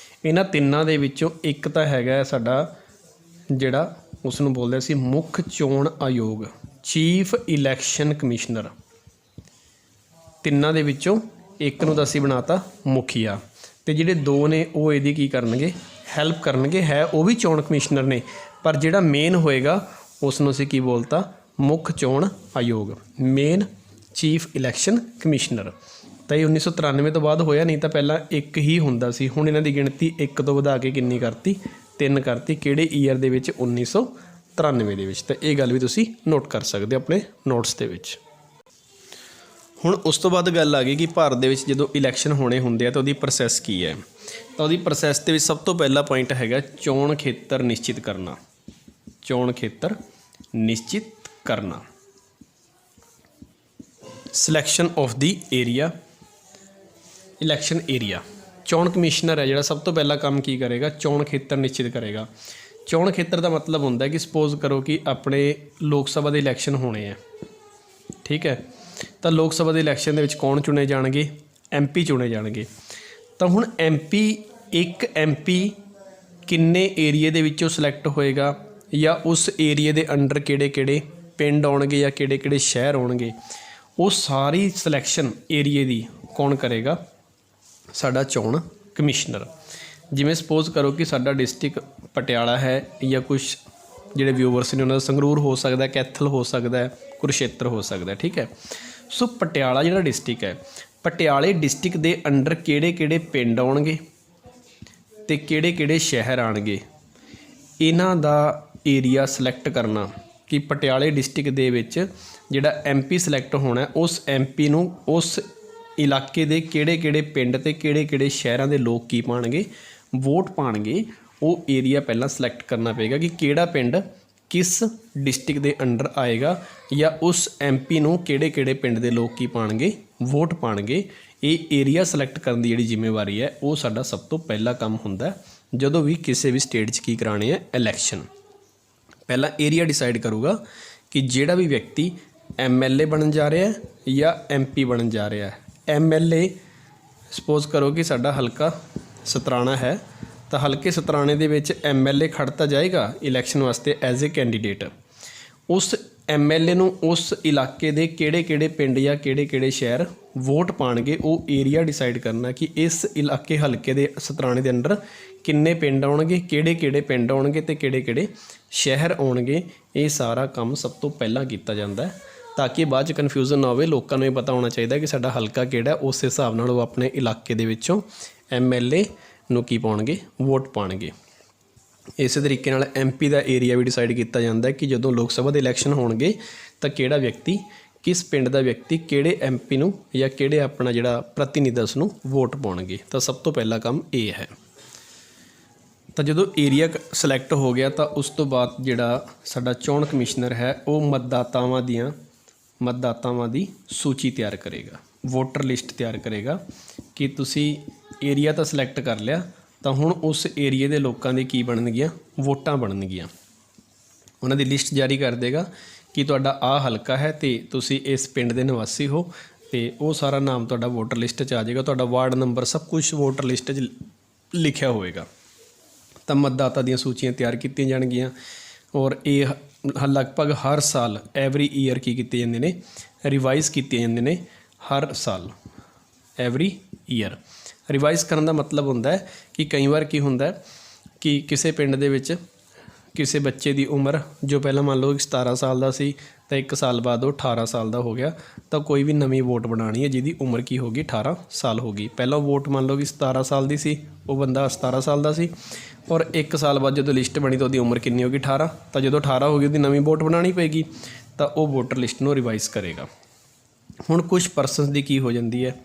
ਇਹਨਾਂ ਤਿੰਨਾਂ ਦੇ ਵਿੱਚੋਂ ਇੱਕ ਤਾਂ ਹੈਗਾ ਸਾਡਾ ਜਿਹੜਾ ਉਸ ਨੂੰ ਬੋਲਦੇ ਸੀ ਮੁੱਖ ਚੋਣ ਆਯੋਗ, ਚੀਫ ਇਲੈਕਸ਼ਨ ਕਮਿਸ਼ਨਰ। ਤਿੰਨਾਂ ਦੇ ਵਿੱਚੋਂ ਇੱਕ ਨੂੰ ਤਾਂ ਅਸੀਂ ਬਣਾਤਾ ਮੁਖੀਆ, ਅਤੇ ਜਿਹੜੇ 2 ਨੇ ਉਹ ਇਹਦੀ ਕੀ ਕਰਨਗੇ? ਹੈਲਪ ਕਰਨਗੇ। ਹੈ ਉਹ ਵੀ ਚੋਣ ਕਮਿਸ਼ਨਰ ਨੇ, ਪਰ ਜਿਹੜਾ ਮੇਨ ਹੋਏਗਾ ਉਸ ਨੂੰ ਅਸੀਂ ਕੀ ਬੋਲਤਾ? ਮੁੱਖ ਚੋਣ ਆਯੋਗ, ਮੇਨ ਚੀਫ ਇਲੈਕਸ਼ਨ ਕਮਿਸ਼ਨਰ। ਤਾਂ ਇਹ 1993 ਤੋਂ ਬਾਅਦ ਹੋਇਆ, ਨਹੀਂ ਤਾਂ ਪਹਿਲਾਂ ਇੱਕ ਹੀ ਹੁੰਦਾ ਸੀ। ਹੁਣ ਇਹਨਾਂ ਦੀ ਗਿਣਤੀ 1 ਤੋਂ ਵਧਾ ਕੇ ਕਿੰਨੀ ਕਰਤੀ? 3 ਕਰਤੀ। ਕਿਹੜੇ ਈਅਰ ਦੇ ਵਿੱਚ? 1993 ਦੇ ਵਿੱਚ। ਤਾਂ ਇਹ ਗੱਲ ਵੀ ਤੁਸੀਂ ਨੋਟ ਕਰ ਸਕਦੇ ਹੋ ਆਪਣੇ ਨੋਟਸ ਦੇ ਵਿੱਚ। ਹੁਣ ਉਸ ਤੋਂ ਬਾਅਦ ਗੱਲ ਆ ਗਈ ਕਿ ਭਾਰਤ ਦੇ ਵਿੱਚ ਜਦੋਂ ਇਲੈਕਸ਼ਨ ਹੋਣੇ ਹੁੰਦੇ ਆ ਤਾਂ ਉਹਦੀ ਪ੍ਰੋਸੈਸ ਕੀ ਹੈ। ਤਾਂ ਉਹਦੀ ਪ੍ਰੋਸੈਸ ਦੇ ਵਿੱਚ ਸਭ ਤੋਂ ਪਹਿਲਾ ਪੁਆਇੰਟ ਹੈਗਾ ਚੋਣ ਖੇਤਰ ਨਿਸ਼ਚਿਤ ਕਰਨਾ। ਚੋਣ ਖੇਤਰ ਨਿਸ਼ਚਿਤ ਕਰਨਾ, selection of the area, election area. ਚੋਣ ਕਮਿਸ਼ਨਰ ਹੈ ਜਿਹੜਾ ਸਭ ਤੋਂ ਪਹਿਲਾ ਕੰਮ ਕੀ ਕਰੇਗਾ? ਚੋਣ ਖੇਤਰ ਨਿਸ਼ਚਿਤ ਕਰੇਗਾ। ਚੋਣ ਖੇਤਰ ਦਾ ਮਤਲਬ ਹੁੰਦਾ ਕਿ ਸਪੋਜ਼ ਕਰੋ ਕਿ ਆਪਣੇ ਲੋਕ ਸਭਾ ਦੇ ਇਲੈਕਸ਼ਨ ਹੋਣੇ ਹੈ, ਠੀਕ ਹੈ, ਤਾਂ ਲੋਕ ਸਭਾ ਦੇ ਇਲੈਕਸ਼ਨ ਦੇ ਵਿੱਚ ਕੌਣ ਚੁਣੇ ਜਾਣਗੇ? MP ਚੁਣੇ ਜਾਣਗੇ। ਤਾਂ ਹੁਣ ਇੱਕ MP ਕਿੰਨੇ ਏਰੀਏ ਦੇ ਵਿੱਚੋਂ ਸਿਲੈਕਟ ਹੋਏਗਾ, ਜਾਂ ਉਸ ਏਰੀਏ ਦੇ ਅੰਡਰ ਕਿਹੜੇ ਪਿੰਡ ਆਉਣਗੇ ਜਾਂ ਕਿਹੜੇ ਸ਼ਹਿਰ ਆਉਣਗੇ, ਉਹ ਸਾਰੀ ਸਿਲੈਕਸ਼ਨ ਏਰੀਏ ਦੀ ਕੌਣ ਕਰੇਗਾ? ਸਾਡਾ ਚੋਣ ਕਮਿਸ਼ਨਰ। ਜਿਵੇਂ ਸਪੋਜ਼ ਕਰੋ ਕਿ ਸਾਡਾ ਡਿਸਟ੍ਰਿਕਟ ਪਟਿਆਲਾ ਹੈ, ਜਾਂ ਕੁਛ ਜਿਹੜੇ ਵਿਊਵਰਸ ਨੇ ਉਹਨਾਂ ਦਾ ਸੰਗਰੂਰ ਹੋ ਸਕਦਾ, ਕੈਥਲ ਹੋ ਸਕਦਾ, ਕੁਰੂਕਸ਼ੇਤਰ ਹੋ ਸਕਦਾ, ਠੀਕ ਹੈ। ਸੋ ਪਟਿਆਲਾ ਜਿਹੜਾ ਡਿਸਟ੍ਰਿਕਟ ਹੈ, ਪਟਿਆਲੇ ਡਿਸਟ੍ਰਿਕਟ ਦੇ ਅੰਡਰ ਕਿਹੜੇ ਪਿੰਡ ਆਉਣਗੇ ਅਤੇ ਕਿਹੜੇ ਸ਼ਹਿਰ ਆਉਣਗੇ, ਇਹਨਾਂ ਦਾ ਏਰੀਆ ਸਿਲੈਕਟ ਕਰਨਾ ਕਿ ਪਟਿਆਲੇ ਡਿਸਟ੍ਰਿਕਟ ਦੇ ਵਿੱਚ ਜਿਹੜਾ MP ਸਿਲੈਕਟ ਹੋਣਾ, ਉਸ MP ਨੂੰ ਉਸ ਇਲਾਕੇ ਦੇ ਕਿਹੜੇ ਪਿੰਡ ਅਤੇ ਕਿਹੜੇ ਸ਼ਹਿਰਾਂ ਦੇ ਲੋਕ ਕੀ ਪਾਉਣਗੇ? ਵੋਟ ਪਾਉਣਗੇ। ਉਹ ਏਰੀਆ ਪਹਿਲਾਂ ਸਿਲੈਕਟ ਕਰਨਾ ਪਏਗਾ ਕਿ ਕਿਹੜਾ ਪਿੰਡ ਕਿਸ ਡਿਸਟ੍ਰਿਕਟ ਦੇ ਅੰਡਰ ਆਏਗਾ, ਜਾਂ ਉਸ MP ਨੂੰ ਕਿਹੜੇ ਪਿੰਡ ਦੇ ਲੋਕ ਕੀ ਪਾਉਣਗੇ? ਵੋਟ ਪਾਉਣਗੇ। ਇਹ ਏਰੀਆ ਸਿਲੈਕਟ ਕਰਨ ਦੀ ਜਿਹੜੀ ਜ਼ਿੰਮੇਵਾਰੀ ਹੈ ਉਹ ਸਾਡਾ ਸਭ ਤੋਂ ਪਹਿਲਾ ਕੰਮ ਹੁੰਦਾ ਜਦੋਂ ਵੀ ਕਿਸੇ ਵੀ ਸਟੇਟ 'ਚ ਕੀ ਕਰਾਉਣੇ ਹੈ? ਇਲੈਕਸ਼ਨ। ਪਹਿਲਾਂ ਏਰੀਆ ਡਿਸਾਈਡ ਕਰੂਗਾ ਕਿ ਜਿਹੜਾ ਵੀ ਵਿਅਕਤੀ MLA ਬਣਨ ਜਾ ਰਿਹਾ ਜਾਂ MP ਬਣਨ ਜਾ ਰਿਹਾ ਹੈ। MLA ਸਪੋਜ਼ ਕਰੋ ਕਿ ਸਾਡਾ ਹਲਕਾ ਸਤਰਾਣਾ ਹੈ, ਤਾਂ ਹਲਕੇ ਸਤਰਾਣੇ ਦੇ ਵਿੱਚ MLA ਖੜ੍ਹਤਾ ਜਾਏਗਾ ਇਲੈਕਸ਼ਨ ਵਾਸਤੇ ਐਜ਼ ਏ ਕੈਂਡੀਡੇਟ। ਉਸ MLA ਨੂੰ ਉਸ ਇਲਾਕੇ ਦੇ ਕਿਹੜੇ ਪਿੰਡ ਜਾਂ ਕਿਹੜੇ ਸ਼ਹਿਰ ਵੋਟ ਪਾਉਣਗੇ, ਉਹ ਏਰੀਆ ਡਿਸਾਈਡ ਕਰਨਾ ਕਿ ਇਸ ਇਲਾਕੇ ਹਲਕੇ ਦੇ ਸਤਰਾਣੇ ਦੇ ਅੰਡਰ ਕਿੰਨੇ ਪਿੰਡ ਆਉਣਗੇ, ਕਿਹੜੇ ਪਿੰਡ ਆਉਣਗੇ ਅਤੇ ਕਿਹੜੇ ਸ਼ਹਿਰ ਆਉਣਗੇ। ਇਹ ਸਾਰਾ ਕੰਮ ਸਭ ਤੋਂ ਪਹਿਲਾਂ ਕੀਤਾ ਜਾਂਦਾ ਤਾਂ ਕਿ ਬਾਅਦ 'ਚ ਕਨਫਿਊਜ਼ਨ ਨਾ ਹੋਵੇ। ਲੋਕਾਂ ਨੂੰ ਇਹ ਪਤਾ ਹੋਣਾ ਚਾਹੀਦਾ ਕਿ ਸਾਡਾ ਹਲਕਾ ਕਿਹੜਾ, ਉਸ ਹਿਸਾਬ ਨਾਲ ਉਹ ਆਪਣੇ ਇਲਾਕੇ ਦੇ ਵਿੱਚੋਂ MLA ਨੂੰ ਕੀ ਪਾਉਣਗੇ, ਵੋਟ ਪਾਉਣਗੇ। ਇਸੇ ਤਰੀਕੇ ਨਾਲ MP ਦਾ ਏਰੀਆ ਵੀ ਡਿਸਾਈਡ ਕੀਤਾ ਜਾਂਦਾ ਕਿ ਜਦੋਂ ਲੋਕ ਸਭਾ ਦੇ ਇਲੈਕਸ਼ਨ ਹੋਣਗੇ ਤਾਂ ਕਿਹੜਾ ਵਿਅਕਤੀ, ਕਿਸ ਪਿੰਡ ਦਾ ਵਿਅਕਤੀ ਕਿਹੜੇ MP ਨੂੰ ਜਾਂ ਕਿਹੜੇ ਆਪਣਾ ਜਿਹੜਾ ਪ੍ਰਤੀਨਿਧ ਉਸ ਨੂੰ ਵੋਟ ਪਾਉਣਗੇ। ਤਾਂ ਸਭ ਤੋਂ ਪਹਿਲਾ ਕੰਮ ਇਹ ਹੈ। ਤਾਂ ਜਦੋਂ ਏਰੀਆ ਸਿਲੈਕਟ ਹੋ ਗਿਆ ਤਾਂ ਉਸ ਤੋਂ ਬਾਅਦ ਜਿਹੜਾ ਸਾਡਾ ਚੋਣ ਕਮਿਸ਼ਨਰ ਹੈ ਉਹ ਮਤਦਾਤਾਵਾਂ ਦੀ ਸੂਚੀ ਤਿਆਰ ਕਰੇਗਾ, ਵੋਟਰ ਲਿਸਟ ਤਿਆਰ ਕਰੇਗਾ ਕਿ ਤੁਸੀਂ ਏਰੀਆ ਤਾਂ ਸਿਲੈਕਟ ਕਰ ਲਿਆ, ਤਾਂ ਹੁਣ ਉਸ ਏਰੀਏ ਦੇ ਲੋਕਾਂ ਦੀ ਕੀ ਬਣਨਗੀਆਂ, ਵੋਟਾਂ ਬਣਨਗੀਆਂ। ਉਹਨਾਂ ਦੀ ਲਿਸਟ ਜਾਰੀ ਕਰ ਦੇਗਾ ਕਿ ਤੁਹਾਡਾ ਆਹ ਹਲਕਾ ਹੈ ਅਤੇ ਤੁਸੀਂ ਇਸ ਪਿੰਡ ਦੇ ਨਿਵਾਸੀ ਹੋ, ਅਤੇ ਉਹ ਸਾਰਾ ਨਾਮ ਤੁਹਾਡਾ ਵੋਟਰ ਲਿਸਟ 'ਚ ਆ ਜਾਏਗਾ, ਤੁਹਾਡਾ ਵਾਰਡ ਨੰਬਰ ਸਭ ਕੁਛ ਵੋਟਰ ਲਿਸਟ 'ਚ ਲਿਖਿਆ ਹੋਵੇਗਾ। ਤਾਂ ਮਤਦਾਤਾ ਦੀਆਂ ਸੂਚੀਆਂ ਤਿਆਰ ਕੀਤੀਆਂ ਜਾਣਗੀਆਂ ਔਰ ਇਹ ਲਗਭਗ ਹਰ ਸਾਲ ਐਵਰੀ ਈਅਰ ਕੀ ਕੀਤੇ ਜਾਂਦੇ ਨੇ, ਰਿਵਾਈਜ਼ ਕੀਤੇ ਜਾਂਦੇ ਨੇ ਹਰ ਸਾਲ, ਐਵਰੀ ਈਅਰ। ਰਿਵਾਈਜ਼ ਕਰਨ ਦਾ ਮਤਲਬ ਹੁੰਦਾ ਹੈ ਕਿ ਕਈ ਵਾਰ ਕੀ ਹੁੰਦਾ ਕਿ ਕਿਸੇ ਪਿੰਡ ਦੇ ਵਿੱਚ ਕਿਸੇ ਬੱਚੇ ਦੀ ਉਮਰ ਜੋ ਪਹਿਲਾਂ ਮੰਨ ਲਓ 17 ਸਾਲ ਦਾ ਸੀ ਤਾਂ 1 ਸਾਲ ਬਾਅਦ ਉਹ 18 ਸਾਲ ਦਾ ਹੋ ਗਿਆ, ਤਾਂ ਕੋਈ ਵੀ ਨਵੀਂ ਵੋਟ ਬਣਾਉਣੀ ਹੈ ਜਿਹਦੀ ਉਮਰ ਕੀ ਹੋ ਗਈ, 18 ਸਾਲ ਹੋ ਗਈ। ਪਹਿਲਾਂ ਵੋਟ ਮੰਨ ਲਓ ਕਿ 17 ਸਾਲ ਦੀ ਸੀ, ਉਹ ਬੰਦਾ 17 ਸਾਲ ਦਾ ਸੀ ਔਰ 1 ਸਾਲ ਬਾਅਦ ਜਦੋਂ ਲਿਸਟ ਬਣੀ ਤਾਂ ਉਹਦੀ ਉਮਰ ਕਿੰਨੀ ਹੋ ਗਈ, 18। ਤਾਂ ਜਦੋਂ 18 ਹੋ ਗਈ ਉਹਦੀ ਨਵੀਂ ਵੋਟ ਬਣਾਉਣੀ ਪਏਗੀ, ਤਾਂ ਉਹ ਵੋਟਰ ਲਿਸਟ ਨੂੰ ਰਿਵਾਈਜ਼ ਕਰੇਗਾ। ਹੁਣ ਕੁਛ ਪਰਸਨਸ ਦੀ ਕੀ ਹੋ ਜਾਂਦੀ ਹੈ,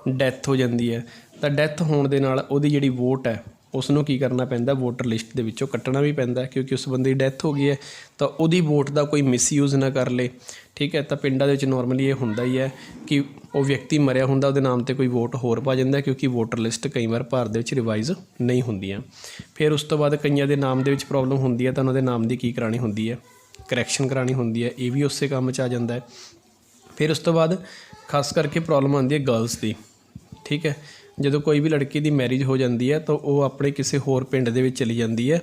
ਡੈਥ ਹੋ ਜਾਂਦੀ ਹੈ, ਤਾਂ ਡੈਥ ਹੋਣ ਦੇ ਨਾਲ ਉਹਦੀ ਜਿਹੜੀ ਵੋਟ ਹੈ ਉਸ ਨੂੰ ਕੀ ਕਰਨਾ ਪੈਂਦਾ, ਵੋਟਰ ਲਿਸਟ ਦੇ ਵਿੱਚੋਂ ਕੱਟਣਾ ਵੀ ਪੈਂਦਾ ਕਿਉਂਕਿ ਉਸ ਬੰਦੇ ਦੀ ਡੈਥ ਹੋ ਗਈ ਹੈ, ਤਾਂ ਉਹਦੀ ਵੋਟ ਦਾ ਕੋਈ ਮਿਸਯੂਜ਼ ਨਾ ਕਰ ਲੇ। ਠੀਕ ਹੈ, ਤਾਂ ਪਿੰਡਾਂ ਦੇ ਵਿੱਚ ਨੋਰਮਲੀ ਇਹ ਹੁੰਦਾ ਹੀ ਹੈ ਕਿ ਉਹ ਵਿਅਕਤੀ ਮਰਿਆ ਹੁੰਦਾ, ਉਹਦੇ ਨਾਮ 'ਤੇ ਕੋਈ ਵੋਟ ਹੋਰ ਪਾ ਜਾਂਦਾ ਕਿਉਂਕਿ ਵੋਟਰ ਲਿਸਟ ਕਈ ਵਾਰ ਭਾਰਤ ਦੇ ਵਿੱਚ ਰਿਵਾਈਜ਼ ਨਹੀਂ ਹੁੰਦੀਆਂ। ਫਿਰ ਉਸ ਤੋਂ ਬਾਅਦ ਕਈਆਂ ਦੇ ਨਾਮ ਦੇ ਵਿੱਚ ਪ੍ਰੋਬਲਮ ਹੁੰਦੀ ਹੈ ਤਾਂ ਉਹਨਾਂ ਦੇ ਨਾਮ ਦੀ ਕੀ ਕਰਾਉਣੀ ਹੁੰਦੀ ਹੈ, ਕਰੈਕਸ਼ਨ ਕਰਾਉਣੀ ਹੁੰਦੀ ਹੈ, ਇਹ ਵੀ ਉਸੇ ਕੰਮ 'ਚ ਆ ਜਾਂਦਾ ਹੈ। ਫਿਰ ਉਸ ਤੋਂ ਬਾਅਦ ਖਾਸ ਕਰਕੇ ਪ੍ਰੋਬਲਮ ਆਉਂਦੀ ਹੈ ਗਰਲਸ ਦੀ। ਠੀਕ ਹੈ, ਜਦੋਂ ਕੋਈ ਵੀ ਲੜਕੀ ਦੀ ਮੈਰਿਜ ਹੋ ਜਾਂਦੀ ਹੈ ਤਾਂ ਉਹ ਆਪਣੇ ਕਿਸੇ ਹੋਰ ਪਿੰਡ ਦੇ ਵਿੱਚ ਚਲੀ ਜਾਂਦੀ ਹੈ,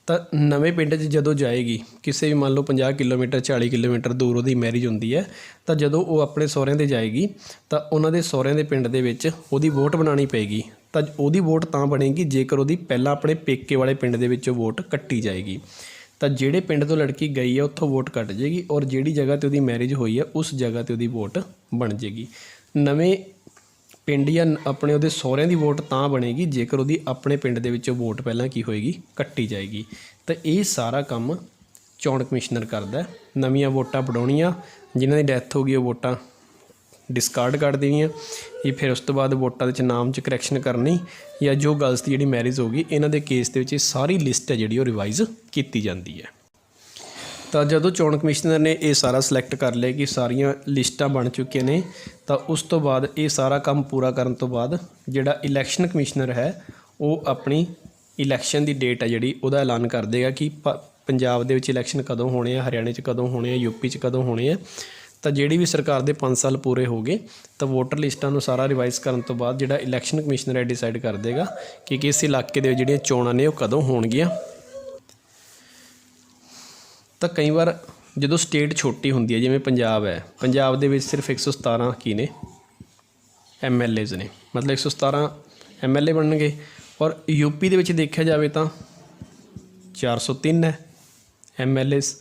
ਤਾਂ ਨਵੇਂ ਪਿੰਡ 'ਚ ਜਦੋਂ ਜਾਏਗੀ, ਕਿਸੇ ਵੀ ਮੰਨ ਲਓ 50 ਕਿਲੋਮੀਟਰ 40 ਕਿਲੋਮੀਟਰ ਦੂਰ ਉਹਦੀ ਮੈਰਿਜ ਹੁੰਦੀ ਹੈ, ਤਾਂ ਜਦੋਂ ਉਹ ਆਪਣੇ ਸਹੁਰਿਆਂ ਦੇ ਜਾਏਗੀ ਤਾਂ ਉਹਨਾਂ ਦੇ ਸਹੁਰਿਆਂ ਦੇ ਪਿੰਡ ਦੇ ਵਿੱਚ ਉਹਦੀ ਵੋਟ ਬਣਾਉਣੀ ਪਏਗੀ। ਤਾਂ ਉਹਦੀ ਵੋਟ ਤਾਂ ਬਣੇਗੀ ਜੇਕਰ ਉਹਦੀ ਪਹਿਲਾਂ ਆਪਣੇ ਪੇਕੇ ਵਾਲੇ ਪਿੰਡ ਦੇ ਵਿੱਚੋਂ ਵੋਟ ਕੱਟੀ ਜਾਏਗੀ। ਤਾਂ ਜਿਹੜੇ ਪਿੰਡ ਤੋਂ ਲੜਕੀ ਗਈ ਹੈ ਉੱਥੋਂ ਵੋਟ ਕੱਟ ਜਾਏਗੀ ਔਰ ਜਿਹੜੀ ਜਗ੍ਹਾ 'ਤੇ ਉਹਦੀ ਮੈਰਿਜ ਹੋਈ ਹੈ ਉਸ ਜਗ੍ਹਾ 'ਤੇ ਉਹਦੀ ਵੋਟ ਬਣ ਜਾਏਗੀ। ਨਵੇਂ ਪਿੰਡ ਜਾਂ ਆਪਣੇ ਉਹਦੇ ਸਹੁਰਿਆਂ ਦੀ ਵੋਟ ਤਾਂ ਬਣੇਗੀ ਜੇਕਰ ਉਹਦੀ ਆਪਣੇ ਪਿੰਡ ਦੇ ਵਿੱਚੋਂ ਵੋਟ ਪਹਿਲਾਂ ਕੀ ਹੋਏਗੀ, ਕੱਟੀ ਜਾਏਗੀ। ਤਾਂ ਇਹ ਸਾਰਾ ਕੰਮ ਚੋਣ ਕਮਿਸ਼ਨਰ ਕਰਦਾ। ਨਵੀਆਂ ਵੋਟਾਂ ਬਣਾਉਣੀਆਂ, ਜਿਨ੍ਹਾਂ ਦੀ ਡੈਥ ਹੋ ਗਈ ਉਹ ਵੋਟਾਂ ਡਿਸਕਾਰਡ ਕਰ ਦੇਣੀਆਂ, ਇਹ ਫਿਰ ਉਸ ਤੋਂ ਬਾਅਦ ਵੋਟਾਂ ਦੇ ਵਿੱਚ ਨਾਮ 'ਚ ਕਰੈਕਸ਼ਨ ਕਰਨੀ, ਜਾਂ ਜੋ ਗਰਲਸ ਦੀ ਜਿਹੜੀ ਮੈਰਿਜ ਹੋ ਗਈ ਇਹਨਾਂ ਦੇ ਕੇਸ ਦੇ ਵਿੱਚ ਇਹ ਸਾਰੀ ਲਿਸਟ ਹੈ ਜਿਹੜੀ ਉਹ ਰਿਵਾਈਜ਼ ਕੀਤੀ ਜਾਂਦੀ ਹੈ। ਤਾਂ ਜਦੋਂ ਚੋਣ ਕਮਿਸ਼ਨਰ ਨੇ ਇਹ ਸਾਰਾ ਸਿਲੈਕਟ ਕਰ ਲਿਆ ਕਿ ਸਾਰੀਆਂ ਲਿਸਟਾਂ ਬਣ ਚੁੱਕੀਆਂ ਨੇ, ਤਾਂ ਉਸ ਤੋਂ ਬਾਅਦ ਇਹ ਸਾਰਾ ਕੰਮ ਪੂਰਾ ਕਰਨ ਤੋਂ ਬਾਅਦ ਜਿਹੜਾ ਇਲੈਕਸ਼ਨ ਕਮਿਸ਼ਨਰ ਹੈ ਉਹ ਆਪਣੀ ਇਲੈਕਸ਼ਨ ਦੀ ਡੇਟ ਹੈ ਜਿਹੜੀ ਉਹਦਾ ਐਲਾਨ ਕਰ ਦੇਗਾ ਕਿ ਪੰਜਾਬ ਦੇ ਵਿੱਚ ਇਲੈਕਸ਼ਨ ਕਦੋਂ ਹੋਣੇ ਆ, ਹਰਿਆਣੇ 'ਚ ਕਦੋਂ ਹੋਣੇ ਆ, UP 'ਚ ਕਦੋਂ ਹੋਣੇ ਆ। ਤਾਂ ਜਿਹੜੀ ਵੀ ਸਰਕਾਰ ਦੇ 5 ਸਾਲ ਪੂਰੇ ਹੋ ਗਏ ਤਾਂ ਵੋਟਰ ਲਿਸਟਾਂ ਨੂੰ ਸਾਰਾ ਰਿਵਾਈਜ਼ ਕਰਨ ਤੋਂ ਬਾਅਦ ਜਿਹੜਾ ਇਲੈਕਸ਼ਨ ਕਮਿਸ਼ਨਰ ਹੈ ਡਿਸਾਈਡ ਕਰ ਦੇਗਾ ਕਿ ਕਿਸ ਇਲਾਕੇ ਦੇ ਜਿਹੜੀਆਂ ਚੋਣਾਂ ਨੇ ਉਹ ਕਦੋਂ ਹੋਣਗੀਆਂ। ਤਾਂ ਕਈ ਵਾਰ ਜਦੋਂ ਸਟੇਟ ਛੋਟੀ ਹੁੰਦੀ ਹੈ, ਜਿਵੇਂ ਪੰਜਾਬ ਹੈ, ਪੰਜਾਬ ਦੇ ਵਿੱਚ ਸਿਰਫ 117 ਕੀ ਨੇ, MLAs ਨੇ, ਮਤਲਬ 117 MLA ਬਣਨਗੇ। ਔਰ UP ਦੇ ਵਿੱਚ ਦੇਖਿਆ ਜਾਵੇ ਤਾਂ 403 ਹੈ MLAs।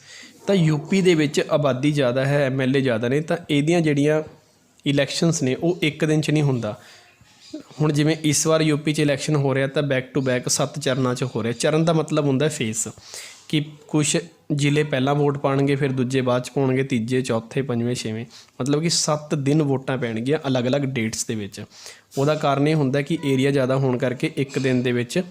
ਤਾਂ UP ਦੇ ਵਿੱਚ ਆਬਾਦੀ ਜ਼ਿਆਦਾ ਹੈ, MLA ਜ਼ਿਆਦਾ ਨੇ, ਤਾਂ ਇਹਦੀਆਂ ਜਿਹੜੀਆਂ ਇਲੈਕਸ਼ਨਸ ਨੇ ਉਹ ਇੱਕ ਦਿਨ 'ਚ ਨਹੀਂ ਹੁੰਦਾ। ਹੁਣ ਜਿਵੇਂ ਇਸ ਵਾਰ UP 'ਚ ਇਲੈਕਸ਼ਨ ਹੋ ਰਿਹਾ ਤਾਂ ਬੈਕ ਟੂ ਬੈਕ 7 ਚਰਨਾਂ 'ਚ ਹੋ ਰਿਹਾ। ਚਰਨ ਦਾ ਮਤਲਬ ਹੁੰਦਾ ਫੇਸ, ਕਿ ਕੁਛ ਜ਼ਿਲ੍ਹੇ ਪਹਿਲਾਂ ਵੋਟ ਪਾਉਣਗੇ, ਫਿਰ ਦੂਜੇ ਬਾਅਦ 'ਚ ਪਾਉਣਗੇ, ਤੀਜੇ, ਚੌਥੇ, ਪੰਜਵੇਂ, ਛੇਵੇਂ, ਮਤਲਬ ਕਿ 7 ਦਿਨ ਵੋਟਾਂ ਪੈਣਗੀਆਂ ਅਲੱਗ-ਅਲੱਗ ਡੇਟਸ ਦੇ ਵਿੱਚ। ਉਹਦਾ ਕਾਰਨ ਇਹ ਹੁੰਦਾ ਕਿ ਏਰੀਆ ਜ਼ਿਆਦਾ ਹੋਣ ਕਰਕੇ ਇੱਕ ਦਿਨ ਦੇ ਵਿੱਚ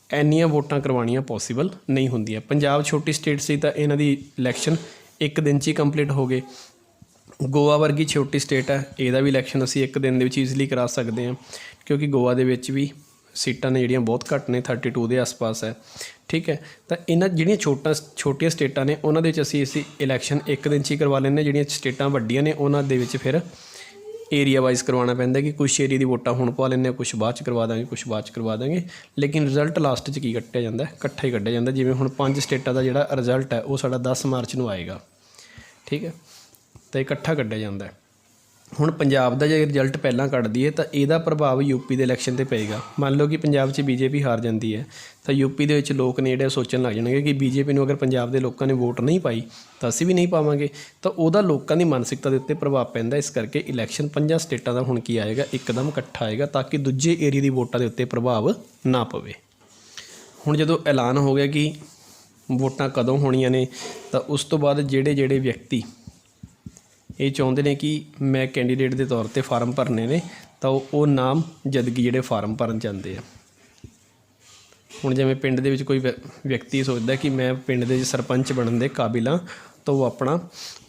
ਇੰਨੀਆਂ ਵੋਟਾਂ ਕਰਵਾਉਣੀਆਂ ਪੋਸੀਬਲ ਨਹੀਂ ਹੁੰਦੀਆਂ। ਪੰਜਾਬ ਛੋਟੀ ਸਟੇਟ ਸੀ ਤਾਂ ਇਹਨਾਂ ਦੀ ਇਲੈਕਸ਼ਨ ਇੱਕ ਦਿਨ 'ਚ ਹੀ ਕੰਪਲੀਟ ਹੋ ਗਏ। ਗੋਆ ਵਰਗੀ ਛੋਟੀ ਸਟੇਟ ਹੈ, ਇਹਦਾ ਵੀ ਇਲੈਕਸ਼ਨ ਅਸੀਂ ਇੱਕ ਦਿਨ ਦੇ ਵਿੱਚ ਈਜ਼ੀਲੀ ਕਰਾ ਸਕਦੇ ਹਾਂ ਕਿਉਂਕਿ ਗੋਆ ਦੇ ਵਿੱਚ ਵੀ ਸੀਟਾਂ ਨੇ ਜਿਹੜੀਆਂ ਬਹੁਤ ਘੱਟ ਨੇ, 32 ਦੇ ਆਸ-ਪਾਸ ਹੈ। ਠੀਕ ਹੈ, ਤਾਂ ਇਹਨਾਂ ਜਿਹੜੀਆਂ ਛੋਟੀਆਂ ਸਟੇਟਾਂ ਨੇ ਉਹਨਾਂ ਦੇ ਵਿੱਚ ਅਸੀਂ ਇਲੈਕਸ਼ਨ ਇੱਕ ਦਿਨ 'ਚ ਹੀ ਕਰਵਾ ਲੈਂਦੇ ਹਾਂ। ਜਿਹੜੀਆਂ ਸਟੇਟਾਂ ਵੱਡੀਆਂ ਨੇ ਉਹਨਾਂ ਦੇ ਵਿੱਚ ਫਿਰ ਏਰੀਆ ਵਾਈਜ਼ ਕਰਵਾਉਣਾ ਪੈਂਦਾ ਕਿ ਕੁਛ ਏਰੀਆ ਦੀ ਵੋਟਾਂ ਹੁਣ ਪਾ ਲੈਂਦੇ ਹਾਂ, ਕੁਛ ਬਾਅਦ 'ਚ ਕਰਵਾ ਦਾਂਗੇ, ਕੁਛ ਬਾਅਦ 'ਚ ਕਰਵਾ ਦਾਂਗੇ, ਲੇਕਿਨ ਰਿਜ਼ਲਟ ਲਾਸਟ 'ਚ ਕੀ ਕੱਟਿਆ ਜਾਂਦਾ, ਇਕੱਠਾ ਹੀ ਕੱਢਿਆ ਜਾਂਦਾ। ਜਿਵੇਂ ਹੁਣ 5 ਸਟੇਟਾਂ ਦਾ ਜਿਹੜਾ ਰਿਜ਼ਲਟ ਹੈ ਉਹ ਸਾਡਾ 10 ਮਾਰਚ ਨੂੰ ਆਏਗਾ। ਠੀਕ ਹੈ, ਤਾਂ ਇਕੱਠਾ ਕੱਢਿਆ ਜਾਂਦਾ। ਹੁਣ ਪੰਜਾਬ ਦਾ ਜੇ ਰਿਜ਼ਲਟ ਪਹਿਲਾਂ ਕੱਢ ਦਈਏ ਤਾਂ ਇਹਦਾ ਪ੍ਰਭਾਵ ਯੂਪੀ ਦੇ ਇਲੈਕਸ਼ਨ 'ਤੇ ਪਏਗਾ। ਮੰਨ ਲਓ ਕਿ ਪੰਜਾਬ 'ਚ ਬੀਜੇਪੀ ਹਾਰ ਜਾਂਦੀ ਹੈ ਤਾਂ ਯੂਪੀ ਦੇ ਵਿੱਚ ਲੋਕ ਨੇ ਜਿਹੜੇ ਸੋਚਣ ਲੱਗ ਜਾਣਗੇ ਕਿ ਬੀਜੇਪੀ ਨੂੰ ਅਗਰ ਪੰਜਾਬ ਦੇ ਲੋਕਾਂ ਨੇ ਵੋਟ ਨਹੀਂ ਪਾਈ ਤਾਂ ਅਸੀਂ ਵੀ ਨਹੀਂ ਪਾਵਾਂਗੇ, ਤਾਂ ਉਹਦਾ ਲੋਕਾਂ ਦੀ ਮਾਨਸਿਕਤਾ ਦੇ ਉੱਤੇ ਪ੍ਰਭਾਵ ਪੈਂਦਾ। ਇਸ ਕਰਕੇ ਇਲੈਕਸ਼ਨ 5 ਸਟੇਟਾਂ ਦਾ ਹੁਣ ਕੀ ਆਏਗਾ, ਇੱਕਦਮ ਇਕੱਠਾ ਆਏਗਾ ਤਾਂ ਕਿ ਦੂਜੇ ਏਰੀਏ ਦੀ ਵੋਟਾਂ ਦੇ ਉੱਤੇ ਪ੍ਰਭਾਵ ਨਾ ਪਵੇ। ਹੁਣ ਜਦੋਂ ਐਲਾਨ ਹੋ ਗਿਆ ਕਿ ਵੋਟਾਂ ਕਦੋਂ ਹੋਣੀਆਂ ਨੇ ਤਾਂ ਉਸ ਤੋਂ ਬਾਅਦ ਜਿਹੜੇ ਵਿਅਕਤੀ ਇਹ ਚਾਹੁੰਦੇ ਨੇ ਕਿ ਮੈਂ ਕੈਂਡੀਡੇਟ ਦੇ ਤੌਰ 'ਤੇ ਫਾਰਮ ਭਰਨੇ ਨੇ ਤਾਂ ਉਹ ਨਾਮਜ਼ਦਗੀ ਜਿਹੜੇ ਫਾਰਮ ਭਰਨ ਜਾਂਦੇ ਆ। ਹੁਣ ਜਿਵੇਂ ਪਿੰਡ ਦੇ ਵਿੱਚ ਕੋਈ ਵਿਅਕਤੀ ਸੋਚਦਾ ਕਿ ਮੈਂ ਪਿੰਡ ਦੇ ਸਰਪੰਚ ਬਣਨ ਦੇ ਕਾਬਿਲ ਹਾਂ ਤਾਂ ਉਹ ਆਪਣਾ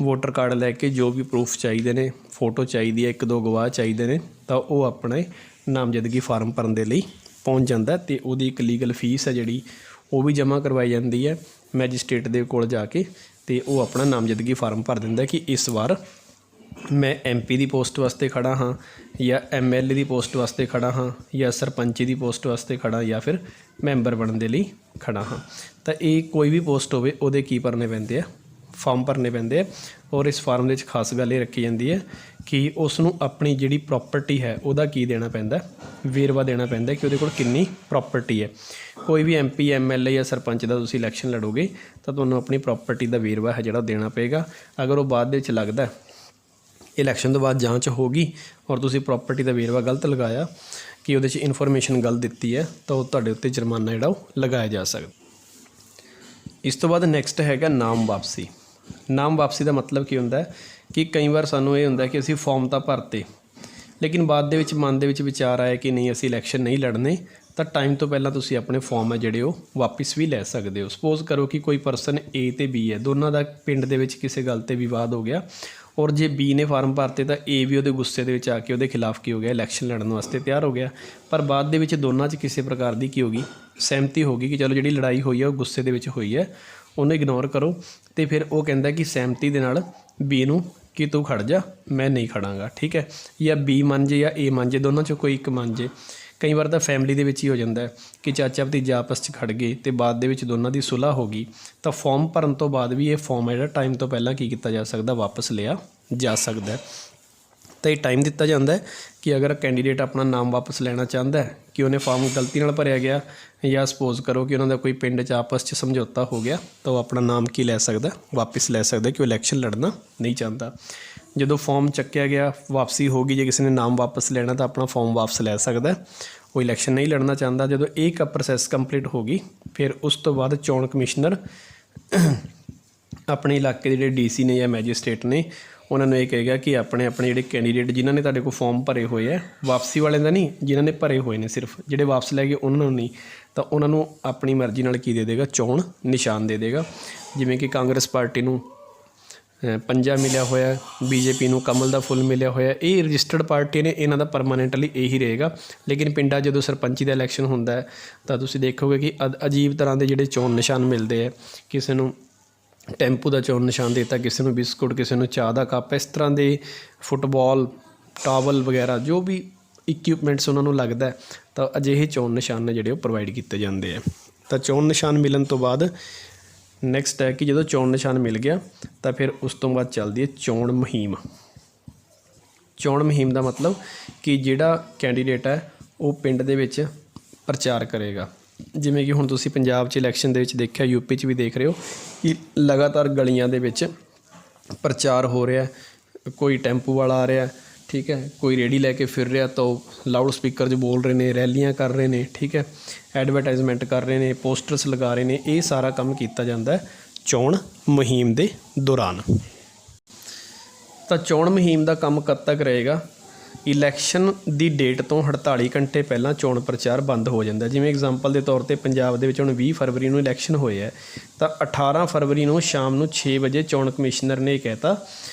ਵੋਟਰ ਕਾਰਡ ਲੈ ਕੇ ਜੋ ਵੀ ਪ੍ਰੂਫ ਚਾਹੀਦੇ ਨੇ, ਫੋਟੋ ਚਾਹੀਦੀ ਹੈ, 1-2 ਗਵਾਹ ਚਾਹੀਦੇ ਨੇ, ਤਾਂ ਉਹ ਆਪਣੇ ਨਾਮਜ਼ਦਗੀ ਫਾਰਮ ਭਰਨ ਦੇ ਲਈ ਪਹੁੰਚ ਜਾਂਦਾ ਅਤੇ ਉਹਦੀ ਇੱਕ ਲੀਗਲ ਫੀਸ ਹੈ ਜਿਹੜੀ ਉਹ ਵੀ ਜਮ੍ਹਾਂ ਕਰਵਾਈ ਜਾਂਦੀ ਹੈ ਮੈਜਿਸਟ੍ਰੇਟ ਦੇ ਕੋਲ ਜਾ ਕੇ, ਅਤੇ ਉਹ ਆਪਣਾ ਨਾਮਜ਼ਦਗੀ ਫਾਰਮ ਭਰ ਦਿੰਦਾ ਕਿ ਇਸ ਵਾਰ ਮੈਂ MP ਦੀ ਪੋਸਟ ਵਾਸਤੇ ਖੜ੍ਹਾ ਹਾਂ ਜਾਂ MLA ਦੀ ਪੋਸਟ ਵਾਸਤੇ ਖੜ੍ਹਾ ਹਾਂ ਜਾਂ ਸਰਪੰਚੀ ਦੀ ਪੋਸਟ ਵਾਸਤੇ ਖੜ੍ਹਾ ਜਾਂ ਫਿਰ ਮੈਂਬਰ ਬਣਨ ਦੇ ਲਈ ਖੜ੍ਹਾ ਹਾਂ। ਤਾਂ ਇਹ ਕੋਈ ਵੀ ਪੋਸਟ ਹੋਵੇ ਉਹਦੇ ਕੀ ਭਰਨੇ ਪੈਂਦੇ ਆ, ਫਾਰਮ ਭਰਨੇ ਪੈਂਦੇ ਆ। ਔਰ ਇਸ ਫਾਰਮ ਦੇ ਵਿੱਚ ਖਾਸ ਗੱਲ ਇਹ ਰੱਖੀ ਜਾਂਦੀ ਹੈ ਕਿ ਉਸ ਨੂੰ ਆਪਣੀ ਜਿਹੜੀ ਪ੍ਰੋਪਰਟੀ ਹੈ ਉਹਦਾ ਕੀ ਦੇਣਾ ਪੈਂਦਾ, ਵੇਰਵਾ ਦੇਣਾ ਪੈਂਦਾ ਕਿ ਉਹਦੇ ਕੋਲ ਕਿੰਨੀ ਪ੍ਰੋਪਰਟੀ ਹੈ। ਕੋਈ ਵੀ MP MLA ਜਾਂ ਸਰਪੰਚ ਦਾ ਤੁਸੀਂ ਇਲੈਕਸ਼ਨ ਲੜੋਗੇ ਤਾਂ ਤੁਹਾਨੂੰ ਆਪਣੀ ਪ੍ਰੋਪਰਟੀ ਦਾ ਵੇਰਵਾ ਹੈ ਜਿਹੜਾ ਦੇਣਾ ਪਏਗਾ। ਅਗਰ ਉਹ ਬਾਅਦ ਦੇ ਵਿੱਚ ਲੱਗਦਾ ਇਲੈਕਸ਼ਨ ਤੋਂ ਬਾਅਦ ਜਾਂਚ ਹੋਗੀ ਔਰ ਤੁਸੀਂ ਪ੍ਰੋਪਰਟੀ ਦਾ ਵੇਰਵਾ ਗਲਤ ਲਗਾਇਆ ਕਿ ਉਹਦੇ 'ਚ ਇਨਫੋਰਮੇਸ਼ਨ ਗਲਤ ਦਿੱਤੀ ਹੈ ਤਾਂ ਉਹ ਤੁਹਾਡੇ ਉੱਤੇ ਜੁਰਮਾਨਾ ਜਿਹੜਾ ਉਹ ਲਗਾਇਆ ਜਾ ਸਕਦਾ। ਇਸ ਤੋਂ ਬਾਅਦ ਨੈਕਸਟ ਹੈਗਾ ਨਾਮ ਵਾਪਸੀ। ਨਾਮ ਵਾਪਸੀ ਦਾ ਮਤਲਬ ਕੀ ਹੁੰਦਾ ਕਿ ਕਈ ਵਾਰ ਸਾਨੂੰ ਇਹ ਹੁੰਦਾ ਕਿ ਅਸੀਂ ਫਾਰਮ ਤਾਂ ਭਰਤੇ ਲੇਕਿਨ ਬਾਅਦ ਦੇ ਵਿੱਚ ਮਨ ਦੇ ਵਿੱਚ ਵਿਚਾਰ ਆਇਆ ਕਿ ਨਹੀਂ ਅਸੀਂ ਇਲੈਕਸ਼ਨ ਨਹੀਂ ਲੜਨੇ, ਤਾਂ ਟਾਈਮ ਤੋਂ ਪਹਿਲਾਂ ਤੁਸੀਂ ਆਪਣੇ ਫਾਰਮ ਹੈ ਜਿਹੜੇ ਉਹ ਵਾਪਿਸ ਵੀ ਲੈ ਸਕਦੇ ਹੋ। ਸਪੋਜ਼ ਕਰੋ ਕਿ ਕੋਈ ਪਰਸਨ A ਤੇ B ਹੈ, ਦੋਨਾਂ ਦਾ ਪਿੰਡ ਦੇ ਵਿੱਚ ਕਿਸੇ ਗੱਲ 'ਤੇ ਵਿਵਾਦ ਹੋ ਗਿਆ ਔਰ ਜੇ B ਨੇ ਫਾਰਮ ਭਰਤੇ ਤਾਂ A ਵੀ ਉਹਦੇ ਗੁੱਸੇ ਦੇ ਵਿੱਚ ਆ ਕੇ ਉਹਦੇ ਖਿਲਾਫ ਕੀ ਹੋ ਗਿਆ, ਇਲੈਕਸ਼ਨ ਲੜਨ ਵਾਸਤੇ ਤਿਆਰ ਹੋ ਗਿਆ। ਪਰ ਬਾਅਦ ਦੇ ਵਿੱਚ ਦੋਨਾਂ 'ਚ ਕਿਸੇ ਪ੍ਰਕਾਰ ਦੀ ਕੀ ਹੋ ਗਈ, ਸਹਿਮਤੀ ਹੋ ਗਈ ਕਿ ਚਲੋ ਜਿਹੜੀ ਲੜਾਈ ਹੋਈ ਹੈ ਉਹ ਗੁੱਸੇ ਦੇ ਵਿੱਚ ਹੋਈ ਹੈ, ਉਹਨੂੰ ਇਗਨੋਰ ਕਰੋ। ਅਤੇ ਫਿਰ ਉਹ ਕਹਿੰਦਾ ਕਿ ਸਹਿਮਤੀ ਦੇ ਨਾਲ B ਨੂੰ ਕਿ ਤੂੰ ਖੜ ਜਾ, ਮੈਂ ਨਹੀਂ ਖੜਾਂਗਾ, ਠੀਕ ਹੈ। ਜਾਂ B ਮੰਨ ਜੇ ਜਾਂ A ਮੰਨ ਜੇ, ਦੋਨਾਂ 'ਚੋਂ ਕੋਈ ਇੱਕ ਮੰਨ ਜੇ। ਕਈ ਵਾਰ ਤਾਂ ਫੈਮਿਲੀ ਦੇ ਵਿੱਚ ਹੀ ਹੋ ਜਾਂਦਾ ਕਿ ਚਾਚਾ ਭਤੀਜਾ ਆਪਸ 'ਚ ਖੜ ਗਏ ਅਤੇ ਬਾਅਦ ਦੇ ਵਿੱਚ ਦੋਨਾਂ ਦੀ ਸੁਲ੍ਹਾ ਹੋ ਗਈ, ਤਾਂ ਫਾਰਮ ਭਰਨ ਤੋਂ ਬਾਅਦ ਵੀ ਇਹ ਫਾਰਮ ਹੈ ਜਿਹੜਾ ਟਾਈਮ ਤੋਂ ਪਹਿਲਾਂ ਕੀ ਕੀਤਾ ਜਾ ਸਕਦਾ, ਵਾਪਸ ਲਿਆ ਜਾ ਸਕਦਾ। ਤਾਂ ਇਹ ਟਾਈਮ ਦਿੱਤਾ ਜਾਂਦਾ ਹੈ ਕਿ ਅਗਰ ਕੈਂਡੀਡੇਟ ਆਪਣਾ ਨਾਮ ਵਾਪਸ ਲੈਣਾ ਚਾਹੁੰਦਾ ਕਿ ਉਹਨੇ ਫਾਰਮ ਗਲਤੀ ਨਾਲ ਭਰਿਆ ਗਿਆ ਜਾਂ ਸਪੋਜ਼ ਕਰੋ ਕਿ ਉਹਨਾਂ ਦਾ ਕੋਈ ਪਿੰਡ 'ਚ ਆਪਸ 'ਚ ਸਮਝੌਤਾ ਹੋ ਗਿਆ, ਤਾਂ ਉਹ ਆਪਣਾ ਨਾਮ ਕੀ ਲੈ ਸਕਦਾ, ਵਾਪਸ ਲੈ ਸਕਦਾ ਕਿ ਉਹ ਇਲੈਕਸ਼ਨ ਲੜਨਾ ਨਹੀਂ ਚਾਹੁੰਦਾ। ਜਦੋਂ ਫਾਰਮ ਚੱਕਿਆ ਗਿਆ, ਵਾਪਸੀ ਹੋ ਗਈ, ਜੇ ਕਿਸੇ ਨੇ ਨਾਮ ਵਾਪਸ ਲੈਣਾ ਤਾਂ ਆਪਣਾ ਫਾਰਮ ਵਾਪਸ ਲੈ ਸਕਦਾ, ਉਹ ਇਲੈਕਸ਼ਨ ਨਹੀਂ ਲੜਨਾ ਚਾਹੁੰਦਾ। ਜਦੋਂ ਇਹ ਪ੍ਰੋਸੈਸ ਕੰਪਲੀਟ ਹੋ ਗਈ ਫਿਰ ਉਸ ਤੋਂ ਬਾਅਦ ਚੋਣ ਕਮਿਸ਼ਨਰ ਆਪਣੇ ਇਲਾਕੇ ਦੇ ਜਿਹੜੇ DC ਨੇ ਜਾਂ ਮੈਜਿਸਟ੍ਰੇਟ ਨੇ ਉਹਨਾਂ ਨੂੰ ਇਹ ਕਹੇਗਾ ਕਿ ਆਪਣੇ ਜਿਹੜੇ ਕੈਂਡੀਡੇਟ ਜਿਨ੍ਹਾਂ ਨੇ ਤੁਹਾਡੇ ਕੋਲ ਫਾਰਮ ਭਰੇ ਹੋਏ ਹੈ, ਵਾਪਸੀ ਵਾਲਿਆਂ ਦਾ ਨਹੀਂ, ਜਿਨ੍ਹਾਂ ਨੇ ਭਰੇ ਹੋਏ ਨੇ ਸਿਰਫ, ਜਿਹੜੇ ਵਾਪਸ ਲੈ ਗਏ ਉਹਨਾਂ ਨੂੰ ਨਹੀਂ, ਤਾਂ ਉਹਨਾਂ ਨੂੰ ਆਪਣੀ ਮਰਜ਼ੀ ਨਾਲ ਕੀ ਦੇ ਦੇਗਾ, ਚੋਣ ਨਿਸ਼ਾਨ ਦੇ ਦੇਗਾ। ਜਿਵੇਂ ਕਿ ਕਾਂਗਰਸ ਪਾਰਟੀ ਨੂੰ ਪੰਜਾ ਮਿਲਿਆ ਹੋਇਆ, BJP ਨੂੰ ਕਮਲ ਦਾ ਫੁੱਲ ਮਿਲਿਆ ਹੋਇਆ, ਇਹ ਰਜਿਸਟਰਡ ਪਾਰਟੀ ਨੇ, ਇਹਨਾਂ ਦਾ ਪਰਮਾਨੈਂਟਲੀ ਇਹੀ ਰਹੇਗਾ। ਲੇਕਿਨ ਪਿੰਡਾਂ ਜਦੋਂ ਸਰਪੰਚੀ ਦਾ ਇਲੈਕਸ਼ਨ ਹੁੰਦਾ ਹੈ ਤਾਂ ਤੁਸੀਂ ਦੇਖੋਗੇ ਕਿ ਅਜੀਬ ਤਰ੍ਹਾਂ ਦੇ ਜਿਹੜੇ ਚੋਣ ਨਿਸ਼ਾਨ ਮਿਲਦੇ ਹੈ। ਕਿਸੇ ਨੂੰ ਟੈਂਪੂ ਦਾ ਚੋਣ ਨਿਸ਼ਾਨ ਦੇ ਦਿੱਤਾ, ਕਿਸੇ ਨੂੰ ਬਿਸਕੁਟ, ਕਿਸੇ ਨੂੰ ਚਾਹ ਦਾ ਕੱਪ, ਇਸ ਤਰ੍ਹਾਂ ਦੇ ਫੁੱਟਬਾਲ, ਟਾਵਲ ਵਗੈਰਾ ਜੋ ਵੀ ਇਕਵਿਪਮੈਂਟਸ ਉਹਨਾਂ ਨੂੰ ਲੱਗਦਾ ਤਾਂ ਅਜਿਹੇ ਚੋਣ ਨਿਸ਼ਾਨ ਨੇ ਜਿਹੜੇ ਉਹ ਪ੍ਰੋਵਾਈਡ ਕੀਤੇ ਜਾਂਦੇ ਆ। ਤਾਂ ਚੋਣ ਨਿਸ਼ਾਨ ਮਿਲਣ ਤੋਂ ਬਾਅਦ ਨੈਕਸਟ ਹੈ ਕਿ ਜਦੋਂ ਚੋਣ ਨਿਸ਼ਾਨ ਮਿਲ ਗਿਆ ਤਾਂ ਫਿਰ ਉਸ ਤੋਂ ਬਾਅਦ ਚੱਲਦੀ ਹੈ ਚੋਣ ਮੁਹਿੰਮ। ਚੋਣ ਮੁਹਿੰਮ ਦਾ ਮਤਲਬ ਕਿ ਜਿਹੜਾ ਕੈਂਡੀਡੇਟ ਹੈ ਉਹ ਪਿੰਡ ਦੇ ਵਿੱਚ ਪ੍ਰਚਾਰ ਕਰੇਗਾ। ਜਿਵੇਂ ਕਿ ਹੁਣ ਤੁਸੀਂ ਪੰਜਾਬ 'ਚ ਇਲੈਕਸ਼ਨ ਦੇ ਵਿੱਚ ਦੇਖਿਆ, UP 'ਚ ਵੀ ਦੇਖ ਰਹੇ ਹੋ ਕਿ ਲਗਾਤਾਰ ਗਲੀਆਂ ਦੇ ਵਿੱਚ ਪ੍ਰਚਾਰ ਹੋ ਰਿਹਾ। ਕੋਈ ਟੈਂਪੂ ਵਾਲਾ ਆ ਰਿਹਾ, ਠੀਕ ਹੈ, ਕੋਈ ਰੇਹੜੀ ਲੈ ਕੇ ਫਿਰ ਰਿਹਾ ਤਾਂ ਉਹ ਲਾਊਡ ਸਪੀਕਰ 'ਚ ਬੋਲ ਰਹੇ ਨੇ, ਰੈਲੀਆਂ ਕਰ ਰਹੇ ਨੇ, ਠੀਕ ਹੈ, ਐਡਵਰਟਾਈਜ਼ਮੈਂਟ ਕਰ ਰਹੇ ਨੇ, ਪੋਸਟਰਸ ਲਗਾ ਰਹੇ ਨੇ। ਇਹ ਸਾਰਾ ਕੰਮ ਕੀਤਾ ਜਾਂਦਾ ਚੋਣ ਮੁਹਿੰਮ ਦੇ ਦੌਰਾਨ। ਤਾਂ ਚੋਣ ਮੁਹਿੰਮ ਦਾ ਕੰਮ ਕਦ ਤੱਕ ਰਹੇਗਾ? ਇਲੈਕਸ਼ਨ ਦੀ ਡੇਟ ਤੋਂ 48 ਘੰਟੇ ਪਹਿਲਾਂ ਚੋਣ ਪ੍ਰਚਾਰ ਬੰਦ ਹੋ ਜਾਂਦਾ। ਜਿਵੇਂ ਐਗਜ਼ਾਮਪਲ ਦੇ ਤੌਰ 'ਤੇ ਪੰਜਾਬ ਦੇ ਵਿੱਚ ਹੁਣ 20 ਫਰਵਰੀ ਨੂੰ ਇਲੈਕਸ਼ਨ ਹੋਏ ਹੈ, ਤਾਂ 18 ਫਰਵਰੀ ਨੂੰ ਸ਼ਾਮ ਨੂੰ 6 ਵਜੇ ਚੋਣ ਕਮਿਸ਼ਨਰ ਨੇ ਇਹ ਕਹਿਤਾ,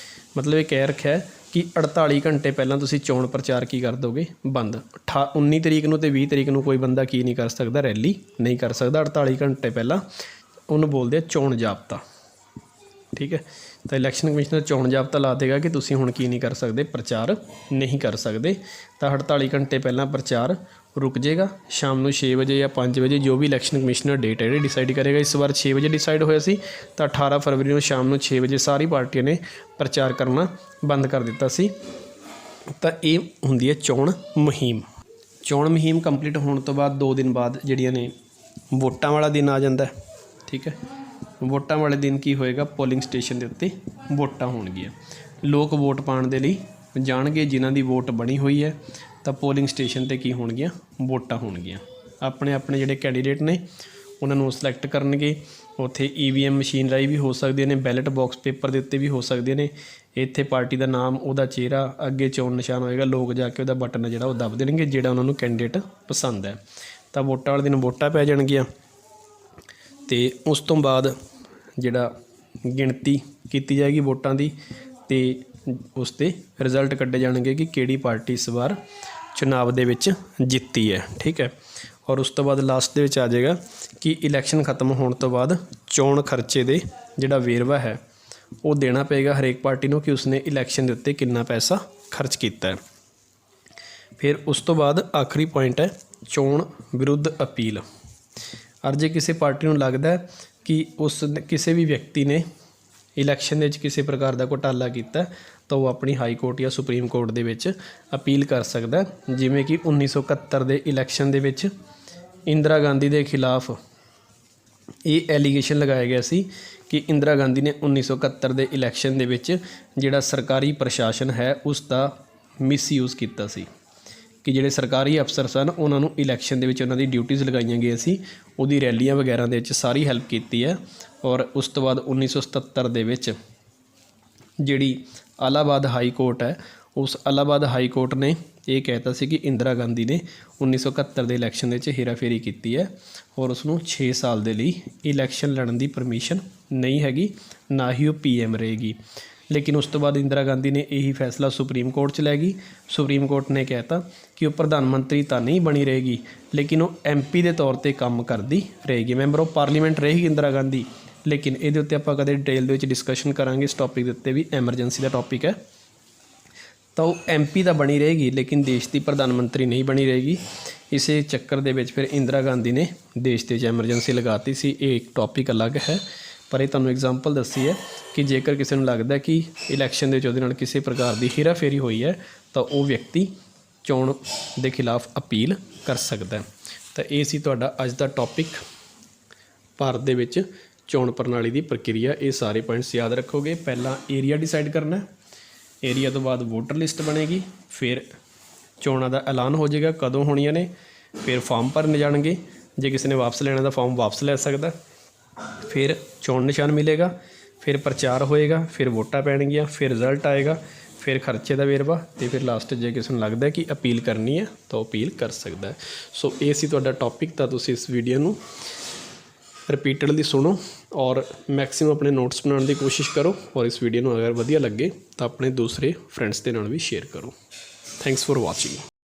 ਮਤਲਬ ਇਹ ਕਹਿ ਰੱਖਿਆ ਕਿ 48 ਘੰਟੇ ਪਹਿਲਾਂ ਤੁਸੀਂ ਚੋਣ ਪ੍ਰਚਾਰ ਕੀ ਕਰ ਦੋਗੇ, ਬੰਦ। 19 ਤਰੀਕ ਨੂੰ ਅਤੇ 20 ਤਰੀਕ ਨੂੰ ਕੋਈ ਬੰਦਾ ਕੀ ਨਹੀਂ ਕਰ ਸਕਦਾ, ਰੈਲੀ ਨਹੀਂ ਕਰ ਸਕਦਾ। 48 ਘੰਟੇ ਪਹਿਲਾਂ ਉਹਨੂੰ ਬੋਲਦੇ ਆ ਚੋਣ ਜਾਬਤਾ, ਠੀਕ ਹੈ। ਤਾਂ ਇਲੈਕਸ਼ਨ ਕਮਿਸ਼ਨਰ ਚੋਣ ਜਾਬਤਾ ਲਾ ਦੇਗਾ ਕਿ ਤੁਸੀਂ ਹੁਣ ਕੀ ਨਹੀਂ ਕਰ ਸਕਦੇ, ਪ੍ਰਚਾਰ ਨਹੀਂ ਕਰ ਸਕਦੇ। ਤਾਂ 48 ਘੰਟੇ ਪਹਿਲਾਂ ਪ੍ਰਚਾਰ ਰੁਕ ਜਾਏਗਾ। ਸ਼ਾਮ ਨੂੰ 6 ਵਜੇ ਜਾਂ 5 ਵਜੇ ਜੋ ਵੀ ਇਲੈਕਸ਼ਨ ਕਮਿਸ਼ਨਰ ਡੇਟ ਹੈ ਡਿਸਾਈਡ ਕਰੇਗਾ। ਇਸ ਵਾਰ 6 ਵਜੇ ਡਿਸਾਈਡ ਹੋਇਆ ਸੀ, ਤਾਂ 18 ਫਰਵਰੀ ਨੂੰ ਸ਼ਾਮ ਨੂੰ 6 ਵਜੇ ਸਾਰੀ ਪਾਰਟੀਆਂ ਨੇ ਪ੍ਰਚਾਰ ਕਰਨਾ ਬੰਦ ਕਰ ਦਿੱਤਾ ਸੀ। ਤਾਂ ਇਹ ਹੁੰਦੀ ਹੈ ਚੋਣ ਮੁਹਿੰਮ। ਚੋਣ ਮੁਹਿੰਮ ਕੰਪਲੀਟ ਹੋਣ ਤੋਂ ਬਾਅਦ 2 ਦਿਨ ਬਾਅਦ ਜਿਹੜੀਆਂ ਨੇ ਵੋਟਾਂ ਵਾਲਾ ਦਿਨ ਆ ਜਾਂਦਾ, ਠੀਕ ਹੈ। ਵੋਟਾਂ ਵਾਲੇ ਦਿਨ ਕੀ ਹੋਏਗਾ, ਪੋਲਿੰਗ ਸਟੇਸ਼ਨ ਦੇ ਉੱਤੇ ਵੋਟਾਂ ਹੋਣਗੀਆਂ। ਲੋਕ ਵੋਟ ਪਾਉਣ ਦੇ ਲਈ ਜਾਣਗੇ, ਜਿਨ੍ਹਾਂ ਦੀ ਵੋਟ ਬਣੀ ਹੋਈ ਹੈ ਤਾਂ ਪੋਲਿੰਗ ਸਟੇਸ਼ਨ 'ਤੇ ਕੀ ਹੋਣਗੀਆਂ, ਵੋਟਾਂ ਹੋਣਗੀਆਂ। ਆਪਣੇ ਆਪਣੇ ਜਿਹੜੇ ਕੈਂਡੀਡੇਟ ਨੇ ਉਹਨਾਂ ਨੂੰ ਸਿਲੈਕਟ ਕਰਨਗੇ। ਉੱਥੇ EVM ਮਸ਼ੀਨ ਰਾਹੀਂ ਵੀ ਹੋ ਸਕਦੇ ਨੇ, ਬੈਲਟ ਬਾਕਸ ਪੇਪਰ ਦੇ ਉੱਤੇ ਵੀ ਹੋ ਸਕਦੇ ਨੇ। ਇੱਥੇ ਪਾਰਟੀ ਦਾ ਨਾਮ, ਉਹਦਾ ਚਿਹਰਾ, ਅੱਗੇ ਚੋਣ ਨਿਸ਼ਾਨ ਹੋਏਗਾ। ਲੋਕ ਜਾ ਕੇ ਉਹਦਾ ਬਟਨ ਹੈ ਜਿਹੜਾ ਉਹ ਦੱਬ ਦੇਣਗੇ, ਜਿਹੜਾ ਉਹਨਾਂ ਨੂੰ ਕੈਂਡੀਡੇਟ ਪਸੰਦ ਹੈ। ਤਾਂ ਵੋਟਾਂ ਵਾਲੇ ਦਿਨ ਵੋਟਾਂ ਪੈ ਜਾਣਗੀਆਂ ਅਤੇ ਉਸ ਤੋਂ ਬਾਅਦ ਜਿਹੜਾ ਗਿਣਤੀ ਕੀਤੀ ਜਾਏਗੀ ਵੋਟਾਂ ਦੀ ਅਤੇ ਉਸ 'ਤੇ ਰਿਜ਼ਲਟ ਕੱਢੇ ਜਾਣਗੇ ਕਿ ਕਿਹੜੀ ਪਾਰਟੀ ਇਸ ਵਾਰ ਚੁਣਾਵ ਦੇ ਵਿੱਚ ਜਿੱਤੀ ਹੈ, ਠੀਕ ਹੈ। ਔਰ ਉਸ ਤੋਂ ਬਾਅਦ ਲਾਸਟ ਦੇ ਵਿੱਚ ਆ ਜਾਏਗਾ ਕਿ ਇਲੈਕਸ਼ਨ ਖਤਮ ਹੋਣ ਤੋਂ ਬਾਅਦ ਚੋਣ ਖਰਚੇ ਦੇ ਜਿਹੜਾ ਵੇਰਵਾ ਹੈ ਉਹ ਦੇਣਾ ਪਏਗਾ ਹਰੇਕ ਪਾਰਟੀ ਨੂੰ ਕਿ ਉਸਨੇ ਇਲੈਕਸ਼ਨ ਦੇ ਉੱਤੇ ਕਿੰਨਾ ਪੈਸਾ ਖਰਚ ਕੀਤਾ ਹੈ। ਫਿਰ ਉਸ ਤੋਂ ਬਾਅਦ ਆਖਰੀ ਪੁਆਇੰਟ ਹੈ ਚੋਣ ਵਿਰੁੱਧ ਅਪੀਲ। ਔਰ ਜੇ ਕਿਸੇ ਪਾਰਟੀ ਨੂੰ ਲੱਗਦਾ ਹੈ ਕਿ ਕਿਸੇ ਵੀ ਵਿਅਕਤੀ ਨੇ ਇਲੈਕਸ਼ਨ ਦੇ ਵਿੱਚ ਕਿਸੇ ਪ੍ਰਕਾਰ ਦਾ ਘੁਟਾਲਾ ਕੀਤਾ ਤਾਂ ਉਹ ਆਪਣੀ ਹਾਈ ਕੋਰਟ ਜਾਂ ਸੁਪਰੀਮ ਕੋਰਟ ਦੇ ਵਿੱਚ ਅਪੀਲ ਕਰ ਸਕਦਾ। ਜਿਵੇਂ ਕਿ 1971 ਦੇ ਇਲੈਕਸ਼ਨ ਦੇ ਵਿੱਚ ਇੰਦਰਾ ਗਾਂਧੀ ਦੇ ਖਿਲਾਫ ਇਹ ਐਲੀਗੇਸ਼ਨ ਲਗਾਇਆ ਗਿਆ ਸੀ ਕਿ ਇੰਦਰਾ ਗਾਂਧੀ ਨੇ 1971 ਦੇ ਇਲੈਕਸ਼ਨ ਦੇ ਵਿੱਚ ਜਿਹੜਾ ਸਰਕਾਰੀ ਪ੍ਰਸ਼ਾਸਨ ਹੈ ਉਸ ਦਾ ਮਿਸਯੂਜ਼ ਕੀਤਾ ਸੀ, ਕਿ ਜਿਹੜੇ ਸਰਕਾਰੀ ਅਫਸਰ ਸਨ ਉਹਨਾਂ ਨੂੰ ਇਲੈਕਸ਼ਨ ਦੇ ਵਿੱਚ ਉਹਨਾਂ ਦੀ ਡਿਊਟੀਜ਼ ਲਗਾਈਆਂ ਗਈਆਂ ਸੀ, ਉਹਦੀ ਰੈਲੀਆਂ ਵਗੈਰਾ ਦੇ ਵਿੱਚ ਸਾਰੀ ਹੈਲਪ ਕੀਤੀ ਹੈ। ਔਰ ਉਸ ਤੋਂ ਬਾਅਦ 1977 ਦੇ ਵਿੱਚ ਜਿਹੜੀ ਇਲਾਹਾਬਾਦ ਹਾਈ ਕੋਰਟ ਹੈ, ਉਸ ਇਲਾਹਾਬਾਦ ਹਾਈ ਕੋਰਟ ਨੇ ਇਹ ਕਹਿਤਾ ਸੀ ਕਿ ਇੰਦਰਾ ਗਾਂਧੀ ਨੇ 1971 ਦੇ ਇਲੈਕਸ਼ਨ ਦੇ ਵਿੱਚ ਹੇਰਾਫੇਰੀ ਕੀਤੀ ਹੈ ਔਰ ਉਸ ਨੂੰ 6 ਸਾਲ ਦੇ ਲਈ ਇਲੈਕਸ਼ਨ ਲੜਨ ਦੀ ਪਰਮਿਸ਼ਨ ਨਹੀਂ ਹੈਗੀ, ਨਾ ਹੀ ਉਹ PM ਰਹੇਗੀ। ਲੇਕਿਨ ਉਸ ਤੋਂ ਬਾਅਦ ਇੰਦਰਾ ਗਾਂਧੀ ਨੇ ਇਹੀ ਫੈਸਲਾ ਸੁਪਰੀਮ ਕੋਰਟ 'ਚ ਲੈ ਗਈ। ਸੁਪਰੀਮ ਕੋਰਟ ਨੇ ਕਹਿਤਾ ਕਿ ਉਹ ਪ੍ਰਧਾਨ ਮੰਤਰੀ ਤਾਂ ਨਹੀਂ ਬਣੀ ਰਹੇਗੀ, ਲੇਕਿਨ ਉਹ MP ਦੇ ਤੌਰ 'ਤੇ ਕੰਮ ਕਰਦੀ ਰਹੇਗੀ, ਮੈਂਬਰ ਆਫ ਪਾਰਲੀਮੈਂਟ ਰਹੇਗੀ ਇੰਦਰਾ ਗਾਂਧੀ। ਲੇਕਿਨ ਇਹਦੇ ਉੱਤੇ ਆਪਾਂ ਕਦੇ ਡਿਟੇਲ ਦੇ ਵਿੱਚ ਡਿਸਕਸ਼ਨ ਕਰਾਂਗੇ, ਇਸ ਟੌਪਿਕ ਦੇ ਉੱਤੇ ਵੀ, ਐਮਰਜੈਂਸੀ ਦਾ ਟੌਪਿਕ ਹੈ। ਤਾਂ ਉਹ MP ਤਾਂ ਬਣੀ ਰਹੇਗੀ ਲੇਕਿਨ ਦੇਸ਼ ਦੀ ਪ੍ਰਧਾਨ ਮੰਤਰੀ ਨਹੀਂ ਬਣੀ ਰਹੇਗੀ। ਇਸੇ ਚੱਕਰ ਦੇ ਵਿੱਚ ਫਿਰ ਇੰਦਰਾ ਗਾਂਧੀ ਨੇ ਦੇਸ਼ ਦੇ ਵਿੱਚ ਐਮਰਜੈਂਸੀ ਲਗਾਤੀ ਸੀ। ਇਹ ਇੱਕ ਟੌਪਿਕ ਅਲੱਗ ਹੈ, ਪਰ ਇਹ ਤੁਹਾਨੂੰ ਐਗਜ਼ਾਮਪਲ ਦੱਸੀ ਹੈ ਕਿ ਜੇਕਰ ਕਿਸੇ ਨੂੰ ਲੱਗਦਾ ਕਿ ਇਲੈਕਸ਼ਨ ਦੇ ਵਿੱਚ ਉਹਦੇ ਨਾਲ ਕਿਸੇ ਪ੍ਰਕਾਰ ਦੀ ਹੇਰਾਫੇਰੀ ਹੋਈ ਹੈ ਤਾਂ ਉਹ ਵਿਅਕਤੀ ਚੋਣ ਦੇ ਖਿਲਾਫ ਅਪੀਲ ਕਰ ਸਕਦਾ। ਤਾਂ ਇਹ ਸੀ ਤੁਹਾਡਾ ਅੱਜ ਦਾ ਟੌਪਿਕ, ਭਾਰਤ ਦੇ ਵਿੱਚ ਚੋਣ ਪ੍ਰਣਾਲੀ ਦੀ ਪ੍ਰਕਿਰਿਆ। ਇਹ ਸਾਰੇ ਪੁਆਇੰਟਸ ਯਾਦ ਰੱਖੋਗੇ। ਪਹਿਲਾਂ ਏਰੀਆ ਡਿਸਾਈਡ ਕਰਨਾ, ਏਰੀਆ ਤੋਂ ਬਾਅਦ ਵੋਟਰ ਲਿਸਟ ਬਣੇਗੀ, ਫਿਰ ਚੋਣਾਂ ਦਾ ਐਲਾਨ ਹੋ ਜਾਏਗਾ ਕਦੋਂ ਹੋਣੀਆਂ ਨੇ, ਫਿਰ ਫਾਰਮ ਭਰਨੇ ਜਾਣਗੇ। ਜੇ ਕਿਸੇ ਨੇ ਵਾਪਸ ਲੈਣਾ ਤਾਂ ਫਾਰਮ ਵਾਪਸ ਲੈ ਸਕਦਾ। ਫਿਰ ਚੋਣ ਨਿਸ਼ਾਨ ਮਿਲੇਗਾ, ਫਿਰ ਪ੍ਰਚਾਰ ਹੋਏਗਾ, ਫਿਰ ਵੋਟਾਂ ਪੈਣਗੀਆਂ, ਫਿਰ ਰਿਜ਼ਲਟ ਆਏਗਾ, ਫਿਰ ਖਰਚੇ ਦਾ ਵੇਰਵਾ, ਅਤੇ ਫਿਰ ਲਾਸਟ ਜੇ ਕਿਸੇ ਨੂੰ ਲੱਗਦਾ ਕਿ ਅਪੀਲ ਕਰਨੀ ਹੈ ਤਾਂ ਉਹ ਅਪੀਲ ਕਰ ਸਕਦਾ। ਸੋ ਇਹ ਸੀ ਤੁਹਾਡਾ ਟੌਪਿਕ। ਤਾਂ ਤੁਸੀਂ ਇਸ ਵੀਡੀਓ ਨੂੰ ਰਿਪੀਟਡਲੀ ਸੁਣੋ ਔਰ ਮੈਕਸਿਮਮ ਆਪਣੇ ਨੋਟਸ ਬਣਾਉਣ ਦੀ ਕੋਸ਼ਿਸ਼ ਕਰੋ, ਔਰ ਇਸ ਵੀਡੀਓ ਨੂੰ ਅਗਰ ਵਧੀਆ ਲੱਗੇ ਤਾਂ ਆਪਣੇ ਦੂਸਰੇ ਫਰੈਂਡਸ ਦੇ ਨਾਲ ਵੀ ਸ਼ੇਅਰ ਕਰੋ। Thanks for watching.